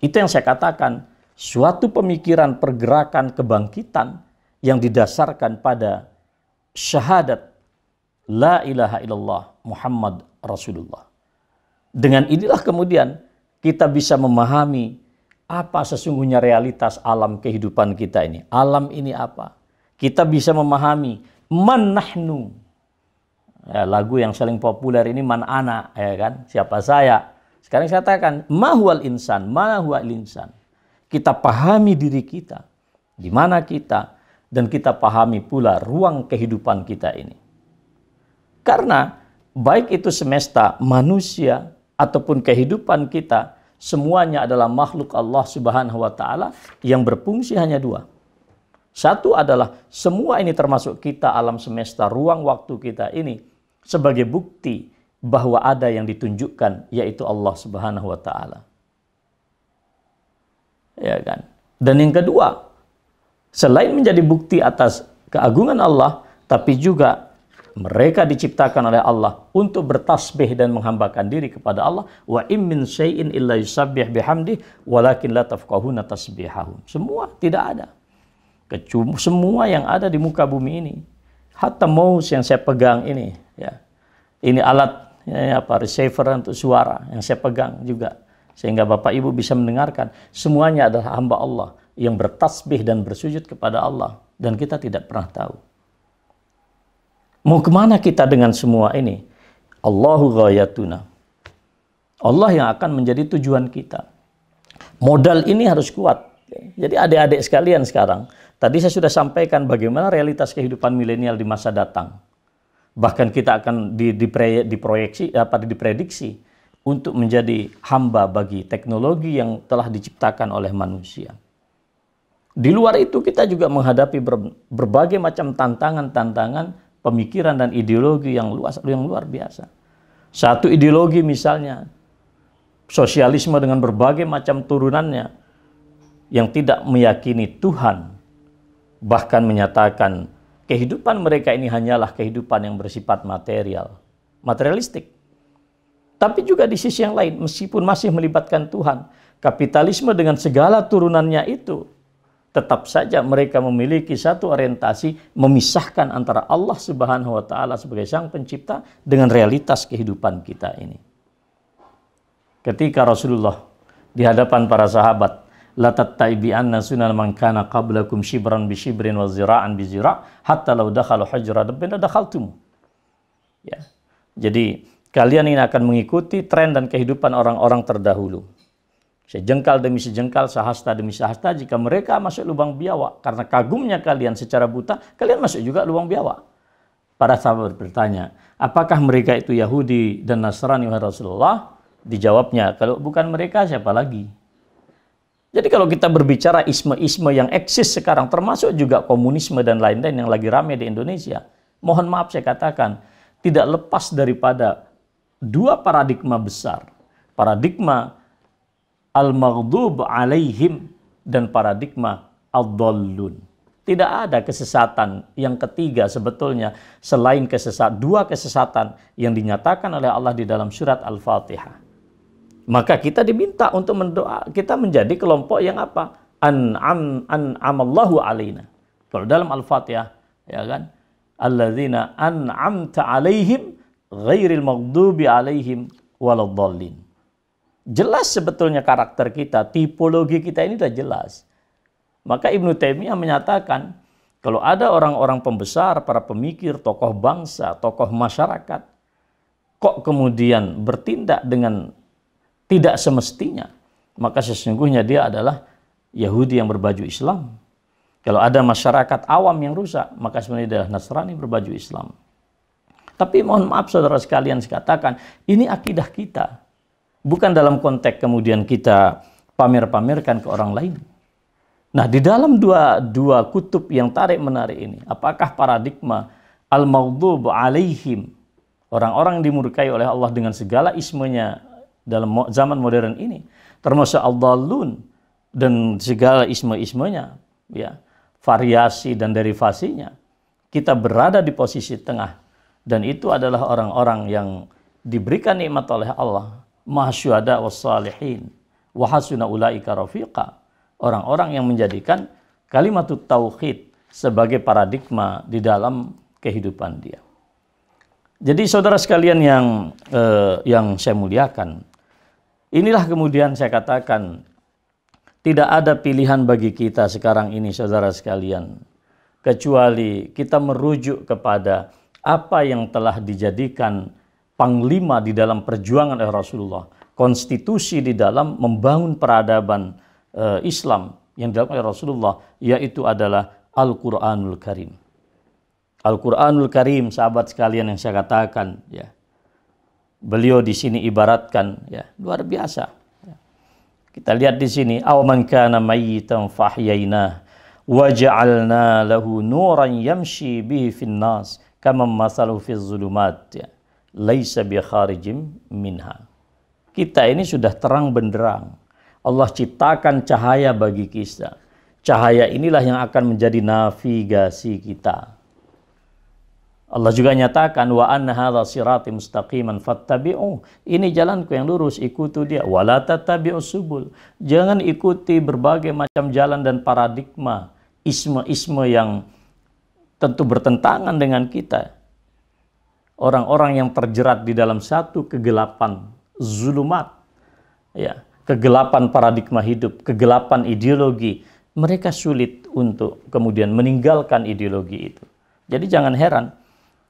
Speaker 2: Itu yang saya katakan, suatu pemikiran pergerakan kebangkitan yang didasarkan pada syahadat la ilaha illallah Muhammad Rasulullah. Dengan inilah kemudian kita bisa memahami apa sesungguhnya realitas alam kehidupan kita ini. Alam ini apa? Kita bisa memahami man nahnu. Ya, lagu yang paling populer ini man ana, ya kan? Siapa saya? Sekarang saya katakan ma huwal insan, ma huwal insan. Kita pahami diri kita, di mana kita, dan kita pahami pula ruang kehidupan kita ini. Karena baik itu semesta, manusia, ataupun kehidupan kita, semuanya adalah makhluk Allah Subhanahu wa taala yang berfungsi hanya dua. Satu adalah semua ini termasuk kita, alam semesta, ruang waktu kita ini sebagai bukti bahwa ada yang ditunjukkan, yaitu Allah Subhanahu wa taala. Ya kan? Dan yang kedua, selain menjadi bukti atas keagungan Allah, tapi juga Mereka diciptakan oleh Allah untuk bertasbih dan menghambakan diri kepada Allah. Wa im min syai'in illa yusabbih bihamdi walakin la tafqahuna tasbihahum. Semua tidak ada. Semua yang ada di muka bumi ini. Hatta mouse yang saya pegang ini, ya. Ini alat receiver untuk suara yang saya pegang juga. Sehingga Bapak Ibu bisa mendengarkan. Semuanya adalah hamba Allah yang bertasbih dan bersujud kepada Allah. Dan kita tidak pernah tahu. Mau kemana kita dengan semua ini? Allahu ghayatuna. Allah yang akan menjadi tujuan kita. Modal ini harus kuat. Jadi adik-adik sekalian sekarang, tadi saya sudah sampaikan bagaimana realitas kehidupan milenial di masa datang. Bahkan kita akan diprediksi untuk menjadi hamba bagi teknologi yang telah diciptakan oleh manusia. Di luar itu kita juga menghadapi berbagai macam tantangan-tantangan pemikiran dan ideologi yang luar biasa. Satu ideologi misalnya sosialisme dengan berbagai macam turunannya yang tidak meyakini Tuhan, bahkan menyatakan kehidupan mereka ini hanyalah kehidupan yang bersifat materialistik. Tapi juga di sisi yang lain, meskipun masih melibatkan Tuhan, kapitalisme dengan segala turunannya itu tetap saja mereka memiliki satu orientasi memisahkan antara Allah Subhanahu wa taala sebagai Sang Pencipta dengan realitas kehidupan kita ini. Ketika Rasulullah di hadapan para sahabat, la tattabi'anna sunan man kana qablakum shibran bi shibrin wa zira'an bi zira' hatta law dakhalu hujra dabbin dakhaltum. Ya. Jadi kalian ini akan mengikuti tren dan kehidupan orang-orang terdahulu. Sejengkal demi sejengkal, sehasta demi sehasta, jika mereka masuk lubang biawak, karena kagumnya kalian secara buta, kalian masuk juga lubang biawak. Para sahabat bertanya, apakah mereka itu Yahudi dan Nasrani wahai Rasulullah? Dijawabnya, kalau bukan mereka siapa lagi? Jadi kalau kita berbicara isme-isme yang eksis sekarang, termasuk juga komunisme dan lain-lain yang lagi ramai di Indonesia, mohon maaf saya katakan, tidak lepas daripada dua paradigma besar. Paradigma al-maghdub alaihim dan paradigma ad-dallun. Tidak ada kesesatan yang ketiga sebetulnya selain dua kesesatan yang dinyatakan oleh Allah di dalam surat Al-Fatihah. Maka kita diminta untuk mendoa, kita menjadi kelompok yang apa? An'amallahu alaina. Kalau dalam Al-Fatihah, ya kan? Alladzina an'amta alaihim ghairil maghdubi alaihim waladdallin. Jelas sebetulnya karakter kita, tipologi kita ini sudah jelas. Maka Ibnu Taimiyah menyatakan, kalau ada orang-orang pembesar, para pemikir, tokoh bangsa, tokoh masyarakat, kok kemudian bertindak dengan tidak semestinya, maka sesungguhnya dia adalah Yahudi yang berbaju Islam. Kalau ada masyarakat awam yang rusak, maka sebenarnya dia adalah Nasrani berbaju Islam. Tapi mohon maaf saudara sekalian, saya katakan, ini akidah kita. Bukan dalam konteks kemudian kita pamer-pamerkan ke orang lain. Nah, di dalam dua kutub yang tarik-menarik ini, apakah paradigma al-maghdub alaihim, orang-orang yang dimurkai oleh Allah dengan segala ismenya dalam zaman modern ini, termasuk ad-dallun dan segala isme-ismenya, ya, variasi dan derivasinya, kita berada di posisi tengah, dan itu adalah orang-orang yang diberikan nikmat oleh Allah. Mahasyuhada wassalihin wa hasuna ulaika rafiqa, orang-orang yang menjadikan kalimatut tauhid sebagai paradigma di dalam kehidupan dia. Jadi saudara sekalian yang saya muliakan, inilah kemudian saya katakan tidak ada pilihan bagi kita sekarang ini saudara sekalian, kecuali kita merujuk kepada apa yang telah dijadikan panglima di dalam perjuangan oleh Rasulullah, konstitusi di dalam membangun peradaban Islam yang dilakukan oleh Rasulullah, yaitu adalah Al-Quranul Karim. Al-Quranul Karim, sahabat sekalian yang saya katakan, ya, beliau di sini ibaratkan, ya, luar biasa. Ya. Kita lihat di sini, awaman kana mayyitan fahyainah wa ja'alna lahu nuran yamshi bihi fin nas kama masaluhu fi zulumat, ya. Laisa bi kharijim minha. Kita ini sudah terang benderang. Allah ciptakan cahaya bagi kita. Cahaya inilah yang akan menjadi navigasi kita. Allah juga nyatakan wa anna hadza sirati mustaqiman fattabi'u. Ini jalanku yang lurus, ikuti dia. Wala tattabi'us subul. Jangan ikuti berbagai macam jalan dan paradigma, isme-isme yang tentu bertentangan dengan kita. Orang-orang yang terjerat di dalam satu kegelapan zulumat, ya, kegelapan paradigma hidup, kegelapan ideologi, mereka sulit untuk kemudian meninggalkan ideologi itu. Jadi jangan heran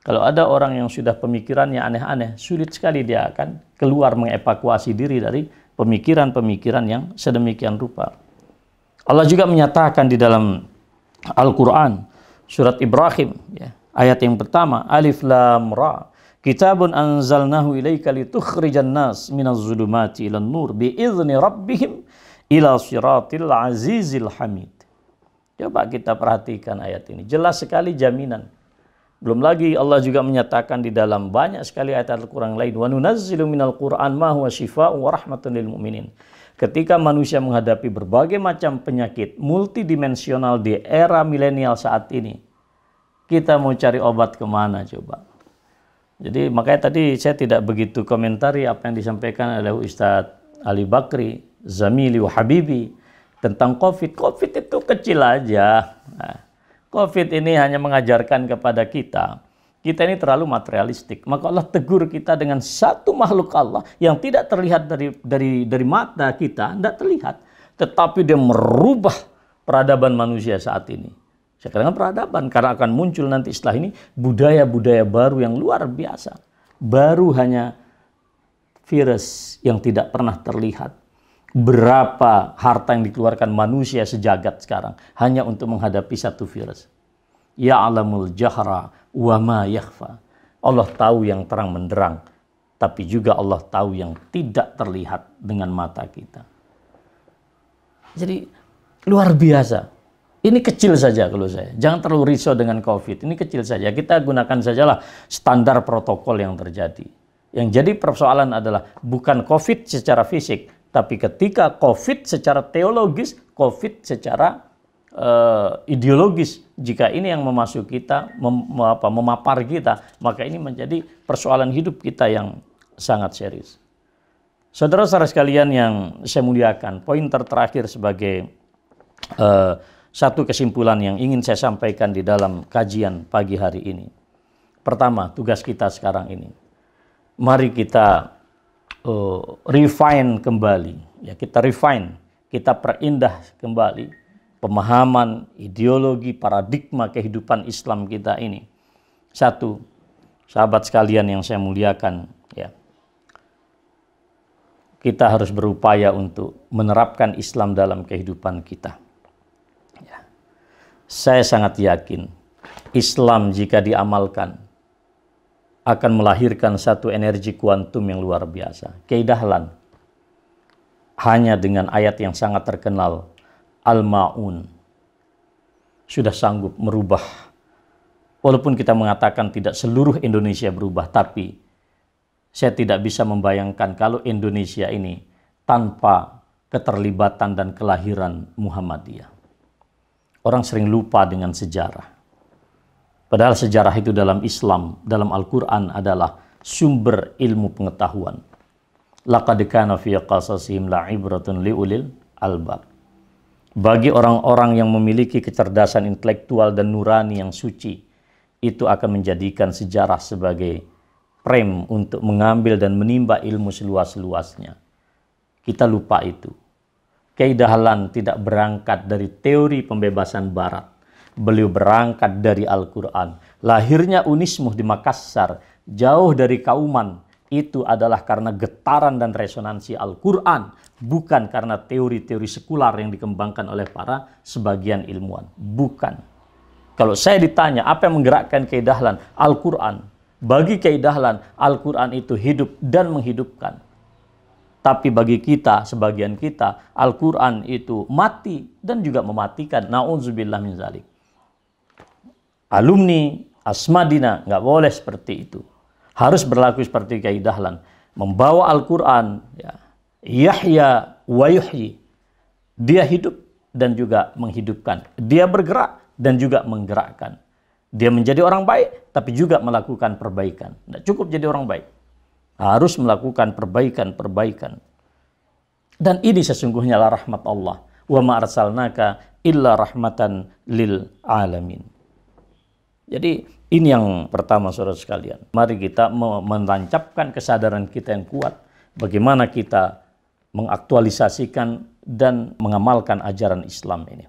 Speaker 2: kalau ada orang yang sudah pemikirannya aneh-aneh, sulit sekali dia akan keluar mengevakuasi diri dari pemikiran-pemikiran yang sedemikian rupa. Allah juga menyatakan di dalam Al-Quran, surat Ibrahim, ya, ayat yang pertama, Alif Lam Ra, Kitabun anzalnahu ilaika litukhrijan nas minaz zulumati ilan nur biizni rabbihim ila siratil azizil hamid. Coba kita perhatikan ayat ini. Jelas sekali jaminan. Belum lagi Allah juga menyatakan di dalam banyak sekali ayat Al-Quran lain, wa nunazzilu minal Qur'an ma huwa shifaa'un wa rahmatun lil mu'minin. Ketika manusia menghadapi berbagai macam penyakit multidimensional di era milenial saat ini, kita mau cari obat kemana coba? Jadi makanya tadi saya tidak begitu komentari apa yang disampaikan oleh Ustadz Ali Bakri, Zamili wa Habibi tentang COVID. COVID itu kecil aja. Nah, COVID ini hanya mengajarkan kepada kita ini terlalu materialistik. Maka Allah tegur kita dengan satu makhluk Allah yang tidak terlihat dari mata kita, tidak terlihat. Tetapi dia merubah peradaban manusia saat ini. Saya katakan peradaban, karena akan muncul nanti setelah ini budaya-budaya baru yang luar biasa. Baru hanya virus yang tidak pernah terlihat. Berapa harta yang dikeluarkan manusia sejagat sekarang hanya untuk menghadapi satu virus. Ya'lamul jahra wa ma yakhfa. Allah tahu yang terang menderang, tapi juga Allah tahu yang tidak terlihat dengan mata kita. Jadi luar biasa. Ini kecil saja kalau saya. Jangan terlalu risau dengan COVID. Ini kecil saja. Kita gunakan sajalah standar protokol yang terjadi. Yang jadi persoalan adalah bukan COVID secara fisik, tapi ketika COVID secara teologis, COVID secara ideologis. Jika ini yang memasuki kita, memapar kita, maka ini menjadi persoalan hidup kita yang sangat serius. Saudara-saudara sekalian yang saya muliakan, poin terakhir sebagai satu kesimpulan yang ingin saya sampaikan di dalam kajian pagi hari ini. Pertama, tugas kita sekarang ini. Mari kita refine kembali. Ya, kita refine, kita perindah kembali pemahaman, ideologi, paradigma kehidupan Islam kita ini. Satu, sahabat sekalian yang saya muliakan, ya, kita harus berupaya untuk menerapkan Islam dalam kehidupan kita. Saya sangat yakin Islam jika diamalkan akan melahirkan satu energi kuantum yang luar biasa. Keidahan hanya dengan ayat yang sangat terkenal Al-Ma'un sudah sanggup merubah. Walaupun kita mengatakan tidak seluruh Indonesia berubah, tapi saya tidak bisa membayangkan kalau Indonesia ini tanpa keterlibatan dan kelahiran Muhammadiyah. Orang sering lupa dengan sejarah. Padahal sejarah itu dalam Islam, dalam Al-Quran adalah sumber ilmu pengetahuan. Laqad kana fi qasasihim la'ibratun liulil albab. Bagi orang-orang yang memiliki kecerdasan intelektual dan nurani yang suci, itu akan menjadikan sejarah sebagai frame untuk mengambil dan menimba ilmu seluas-luasnya. Kita lupa itu. Kiai Dahlan tidak berangkat dari teori pembebasan Barat. Beliau berangkat dari Al-Quran. Lahirnya Unismuh di Makassar, jauh dari Kauman, itu adalah karena getaran dan resonansi Al-Quran, bukan karena teori-teori sekular yang dikembangkan oleh para sebagian ilmuwan. Bukan. Kalau saya ditanya apa yang menggerakkan Kiai Dahlan, Al-Quran. Bagi Kiai Dahlan, Al-Quran itu hidup dan menghidupkan. Tapi bagi kita, sebagian kita, Al-Quran itu mati dan juga mematikan. Na'udzubillah min zalik. Alumni Asmadina nggak boleh seperti itu. Harus berlaku seperti Kiai Dahlan. Membawa Al-Quran, ya, Yahya wa yuhyi. Dia hidup dan juga menghidupkan. Dia bergerak dan juga menggerakkan. Dia menjadi orang baik, tapi juga melakukan perbaikan. Tidak cukup jadi orang baik. Harus melakukan perbaikan. Dan ini sesungguhnya lah rahmat Allah. Wa ma arsalnaka illa rahmatan lil alamin. Jadi ini yang pertama, saudara sekalian. Mari kita menancapkan kesadaran kita yang kuat. Bagaimana kita mengaktualisasikan dan mengamalkan ajaran Islam ini.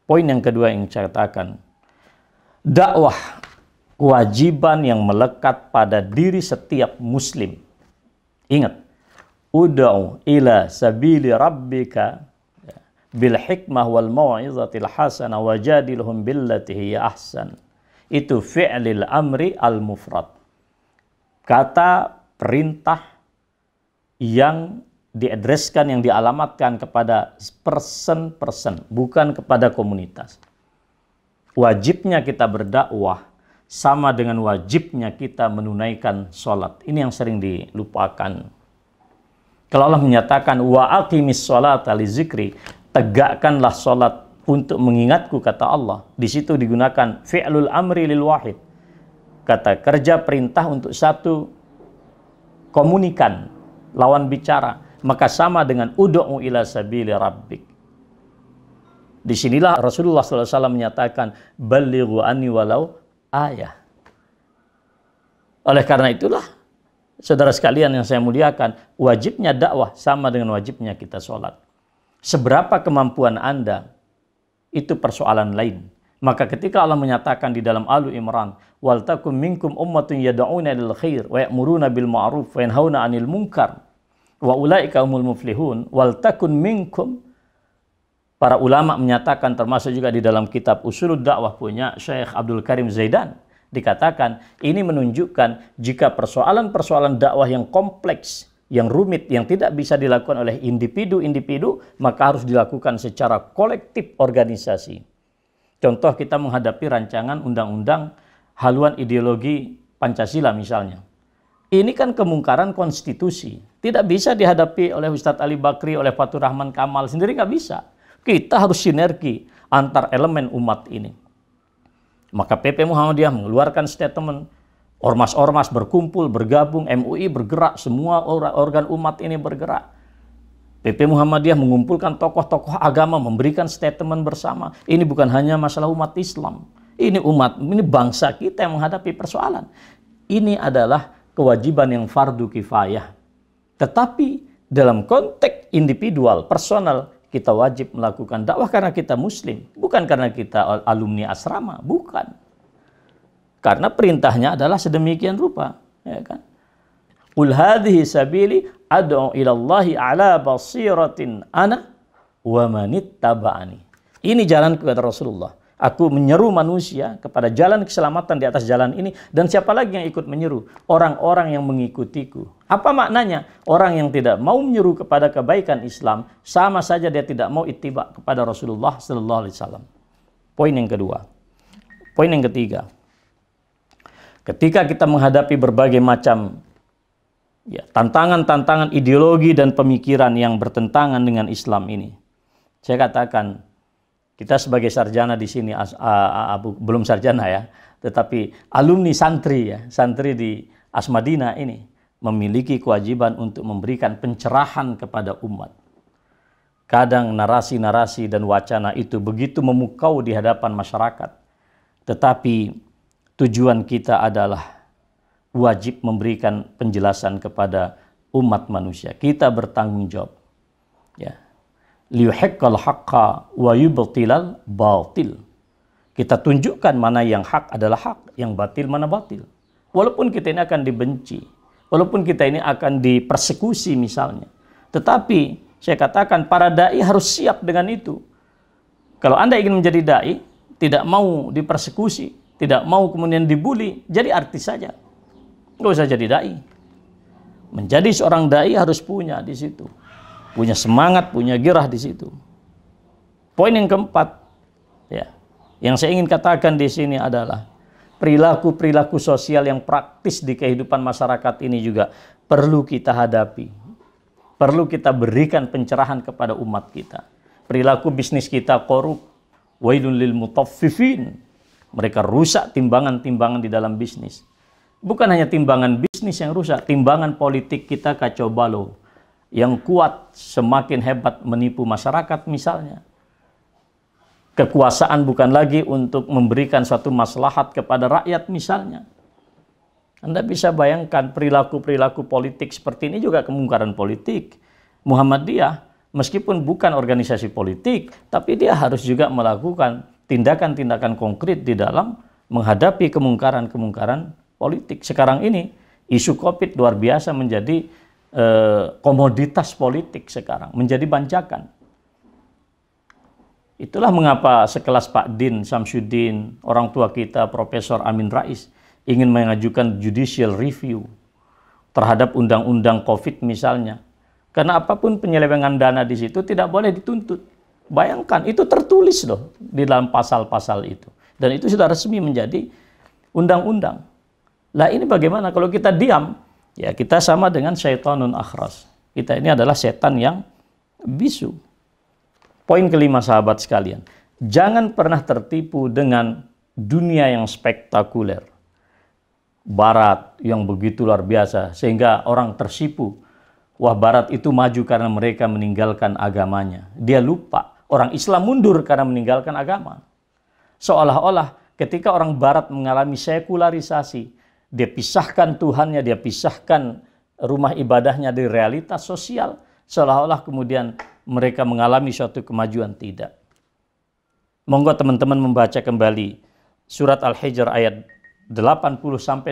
Speaker 2: Poin yang kedua yang saya katakan, dakwah kewajiban yang melekat pada diri setiap muslim. Ingat, ud'u ila sabili rabbika bil hikmah wal mau'izatil hasanah wajadilhum billati hiya ahsan. Itu fi'lil amri al-mufrad. Kata perintah yang diadreskan, yang dialamatkan kepada person, bukan kepada komunitas. Wajibnya kita berdakwah sama dengan wajibnya kita menunaikan sholat. Ini yang sering dilupakan. Kalau Allah menyatakan wa aqimis sholata li zikri, tegakkanlah sholat untuk mengingatku, kata Allah. Di situ digunakan fi'lul amri lil wahid. Kata kerja perintah untuk satu komunikan, lawan bicara. Maka sama dengan ud'u ila sabili rabbik. Disinilah Rasulullah SAW menyatakan balighu anni walau ayah. Oleh karena itulah, saudara sekalian yang saya muliakan, wajibnya dakwah sama dengan wajibnya kita sholat. Seberapa kemampuan Anda, itu persoalan lain. Maka ketika Allah menyatakan di dalam Alu Imran, wal takum minkum ummatun yad'una ilal khair wa ya'muruna bil ma'ruf wa yanhauna 'anil munkar wa ulaika humul muflihun, wal takun minkum. Para ulama menyatakan, termasuk juga di dalam kitab Usulud Dakwah punya Syekh Abdul Karim Zaidan, dikatakan ini menunjukkan jika persoalan-persoalan dakwah yang kompleks, yang rumit, yang tidak bisa dilakukan oleh individu-individu, maka harus dilakukan secara kolektif organisasi. Contoh, kita menghadapi rancangan undang-undang haluan ideologi Pancasila misalnya. Ini kan kemungkaran konstitusi. Tidak bisa dihadapi oleh Ustadz Ali Bakri, oleh Fatur Rahman Kamal. Sendiri nggak bisa. Kita harus sinergi antar elemen umat ini. Maka PP Muhammadiyah mengeluarkan statement. Ormas-ormas berkumpul, bergabung, MUI bergerak, semua organ umat ini bergerak. PP Muhammadiyah mengumpulkan tokoh-tokoh agama, memberikan statement bersama. Ini bukan hanya masalah umat Islam. Ini umat, ini bangsa kita yang menghadapi persoalan. Ini adalah kewajiban yang fardu kifayah. Tetapi dalam konteks individual, personal, kita wajib melakukan dakwah karena kita muslim. Bukan karena kita alumni asrama, bukan. Karena perintahnya adalah sedemikian rupa. Ya kan? Qul hadhihi sabili ad'u ilallahi ala basiratin ana wa manittaba'ani. Ini jalan kepada Rasulullah. Aku menyeru manusia kepada jalan keselamatan di atas jalan ini. Dan siapa lagi yang ikut menyeru? Orang-orang yang mengikutiku. Apa maknanya? Orang yang tidak mau menyeru kepada kebaikan Islam, sama saja dia tidak mau ittiba kepada Rasulullah sallallahu alaihi wasallam. Poin yang kedua. Poin yang ketiga. Ketika kita menghadapi berbagai macam tantangan-tantangan ideologi dan pemikiran yang bertentangan dengan Islam ini, saya katakan, kita sebagai sarjana di sini, belum sarjana ya, tetapi alumni santri ya, santri di Asmadina ini memiliki kewajiban untuk memberikan pencerahan kepada umat. Kadang narasi-narasi dan wacana itu begitu memukau di hadapan masyarakat, tetapi tujuan kita adalah wajib memberikan penjelasan kepada umat manusia. Kita bertanggung jawab. Ya. Liyuhiqqal haqqa wa yubtilal batil. Kita tunjukkan mana yang hak adalah hak, yang batil mana batil. Walaupun kita ini akan dibenci, walaupun kita ini akan dipersekusi misalnya. Tetapi saya katakan para dai harus siap dengan itu. Kalau Anda ingin menjadi dai, tidak mau dipersekusi, tidak mau kemudian dibully, jadi artis saja. Nggak usah jadi dai. Menjadi seorang dai harus punya di situ. Punya semangat, punya girah di situ. Poin yang keempat, ya, yang saya ingin katakan di sini adalah perilaku-perilaku sosial yang praktis di kehidupan masyarakat ini juga perlu kita hadapi. Perlu kita berikan pencerahan kepada umat kita. Perilaku bisnis kita korup, wailun lil mutaffifin. Mereka rusak timbangan-timbangan di dalam bisnis. Bukan hanya timbangan bisnis yang rusak, timbangan politik kita kacau balau. Yang kuat semakin hebat menipu masyarakat misalnya. Kekuasaan bukan lagi untuk memberikan suatu maslahat kepada rakyat misalnya. Anda bisa bayangkan perilaku-perilaku politik seperti ini juga kemungkaran politik. Muhammadiyah meskipun bukan organisasi politik, tapi dia harus juga melakukan tindakan-tindakan konkret di dalam menghadapi kemungkaran-kemungkaran politik. Sekarang ini isu COVID luar biasa menjadi komoditas politik sekarang, menjadi bancakan. Itulah mengapa sekelas Pak Din Samsudin, orang tua kita Profesor Amin Rais ingin mengajukan judicial review terhadap undang-undang COVID misalnya. Karena apapun penyelewengan dana di situ tidak boleh dituntut. Bayangkan, itu tertulis loh di dalam pasal-pasal itu. Dan itu sudah resmi menjadi undang-undang. Lah ini bagaimana kalau kita diam? Ya kita sama dengan syaitanun akhras. Kita ini adalah setan yang bisu. Poin kelima sahabat sekalian. Jangan pernah tertipu dengan dunia yang spektakuler. Barat yang begitu luar biasa. Sehingga orang tersipu. Wah, Barat itu maju karena mereka meninggalkan agamanya. Dia lupa. Orang Islam mundur karena meninggalkan agama. Seolah-olah ketika orang Barat mengalami sekularisasi, dia pisahkan Tuhannya, dia pisahkan rumah ibadahnya dari realitas sosial. Seolah-olah kemudian mereka mengalami suatu kemajuan. Tidak. Monggo teman-teman membaca kembali surat Al-Hijr ayat 80-84.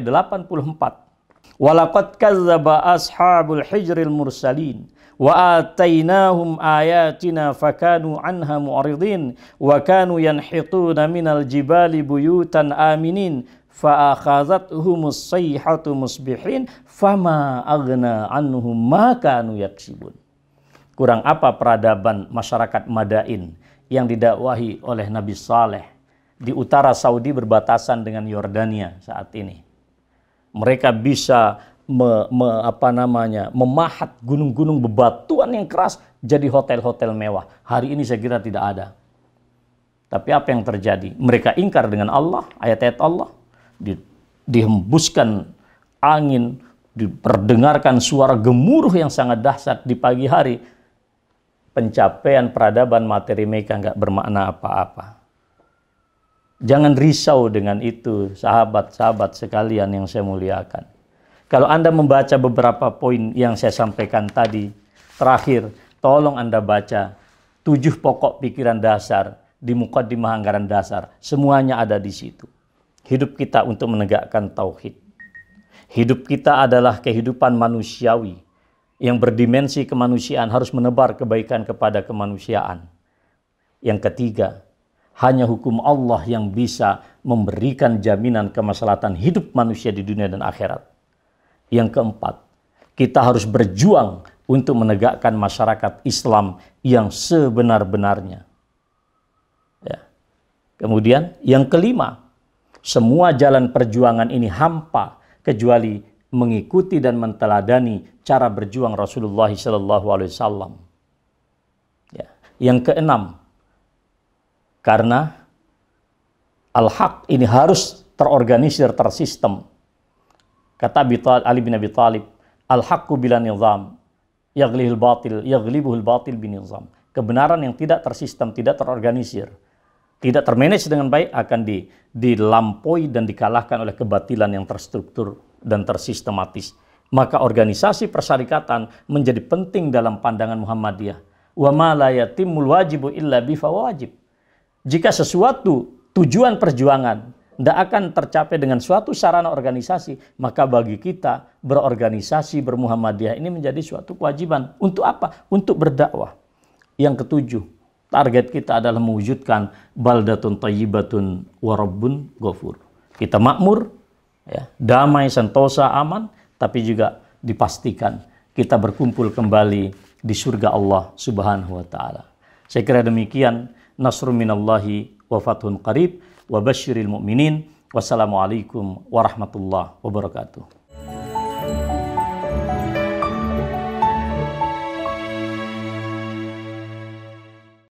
Speaker 2: Walaqad kazzaba ashabul hijril mursalin wa atainahum ayatina fakanu anha mu'ridin wa kanu yanhituna minal jibali buyutan aminin fa akhadhathumus sayhatu musbihin fama aghna anhum ma kanu yaksibun. Kurang apa peradaban masyarakat Madain yang didakwahi oleh Nabi Saleh di utara Saudi berbatasan dengan Yordania saat ini. Mereka bisa memahat gunung-gunung bebatuan yang keras jadi hotel-hotel mewah. Hari ini saya kira tidak ada. Tapi apa yang terjadi? Mereka ingkar dengan Allah, ayat-ayat Allah. Dihembuskan angin, diperdengarkan suara gemuruh yang sangat dahsyat di pagi hari. Pencapaian peradaban materi mereka nggak bermakna apa-apa. Jangan risau dengan itu, sahabat-sahabat sekalian yang saya muliakan. Kalau Anda membaca beberapa poin yang saya sampaikan tadi, terakhir, tolong Anda baca 7 pokok pikiran dasar di Muqaddimah Anggaran Dasar. Semuanya ada di situ. Hidup kita untuk menegakkan tauhid. Hidup kita adalah kehidupan manusiawi yang berdimensi kemanusiaan, harus menebar kebaikan kepada kemanusiaan. Yang ketiga, hanya hukum Allah yang bisa memberikan jaminan kemaslahatan hidup manusia di dunia dan akhirat. Yang keempat, kita harus berjuang untuk menegakkan masyarakat Islam yang sebenar-benarnya. Ya. Kemudian yang kelima, semua jalan perjuangan ini hampa kecuali mengikuti dan menteladani cara berjuang Rasulullah SAW. Ya. Yang keenam, karena al-haq ini harus terorganisir, tersistem. Kata Ali bin Abi Thalib, al-haqqu bila nizam, yaglibuhul batil bin nizam. Kebenaran yang tidak tersistem, tidak terorganisir, tidak termanage dengan baik akan dilampaui dan dikalahkan oleh kebatilan yang terstruktur dan tersistematis. Maka organisasi persyarikatan menjadi penting dalam pandangan Muhammadiyah. Wa ma la yatimul wajibu illa bifawajib. Jika sesuatu tujuan perjuangan tidak akan tercapai dengan suatu sarana organisasi, maka bagi kita berorganisasi, bermuhammadiyah ini menjadi suatu kewajiban. Untuk apa? Untuk berdakwah. Yang ketujuh, target kita adalah mewujudkan baldatun thayyibatun wa rabbun ghafur. Kita makmur, ya, damai, sentosa, aman, tapi juga dipastikan kita berkumpul kembali di surga Allah Subhanahu wa taala. Saya kira demikian. Nasrun minallahi wa fathun qarib wa basyiril mu'minin. Wassalamualaikum warahmatullahi wabarakatuh.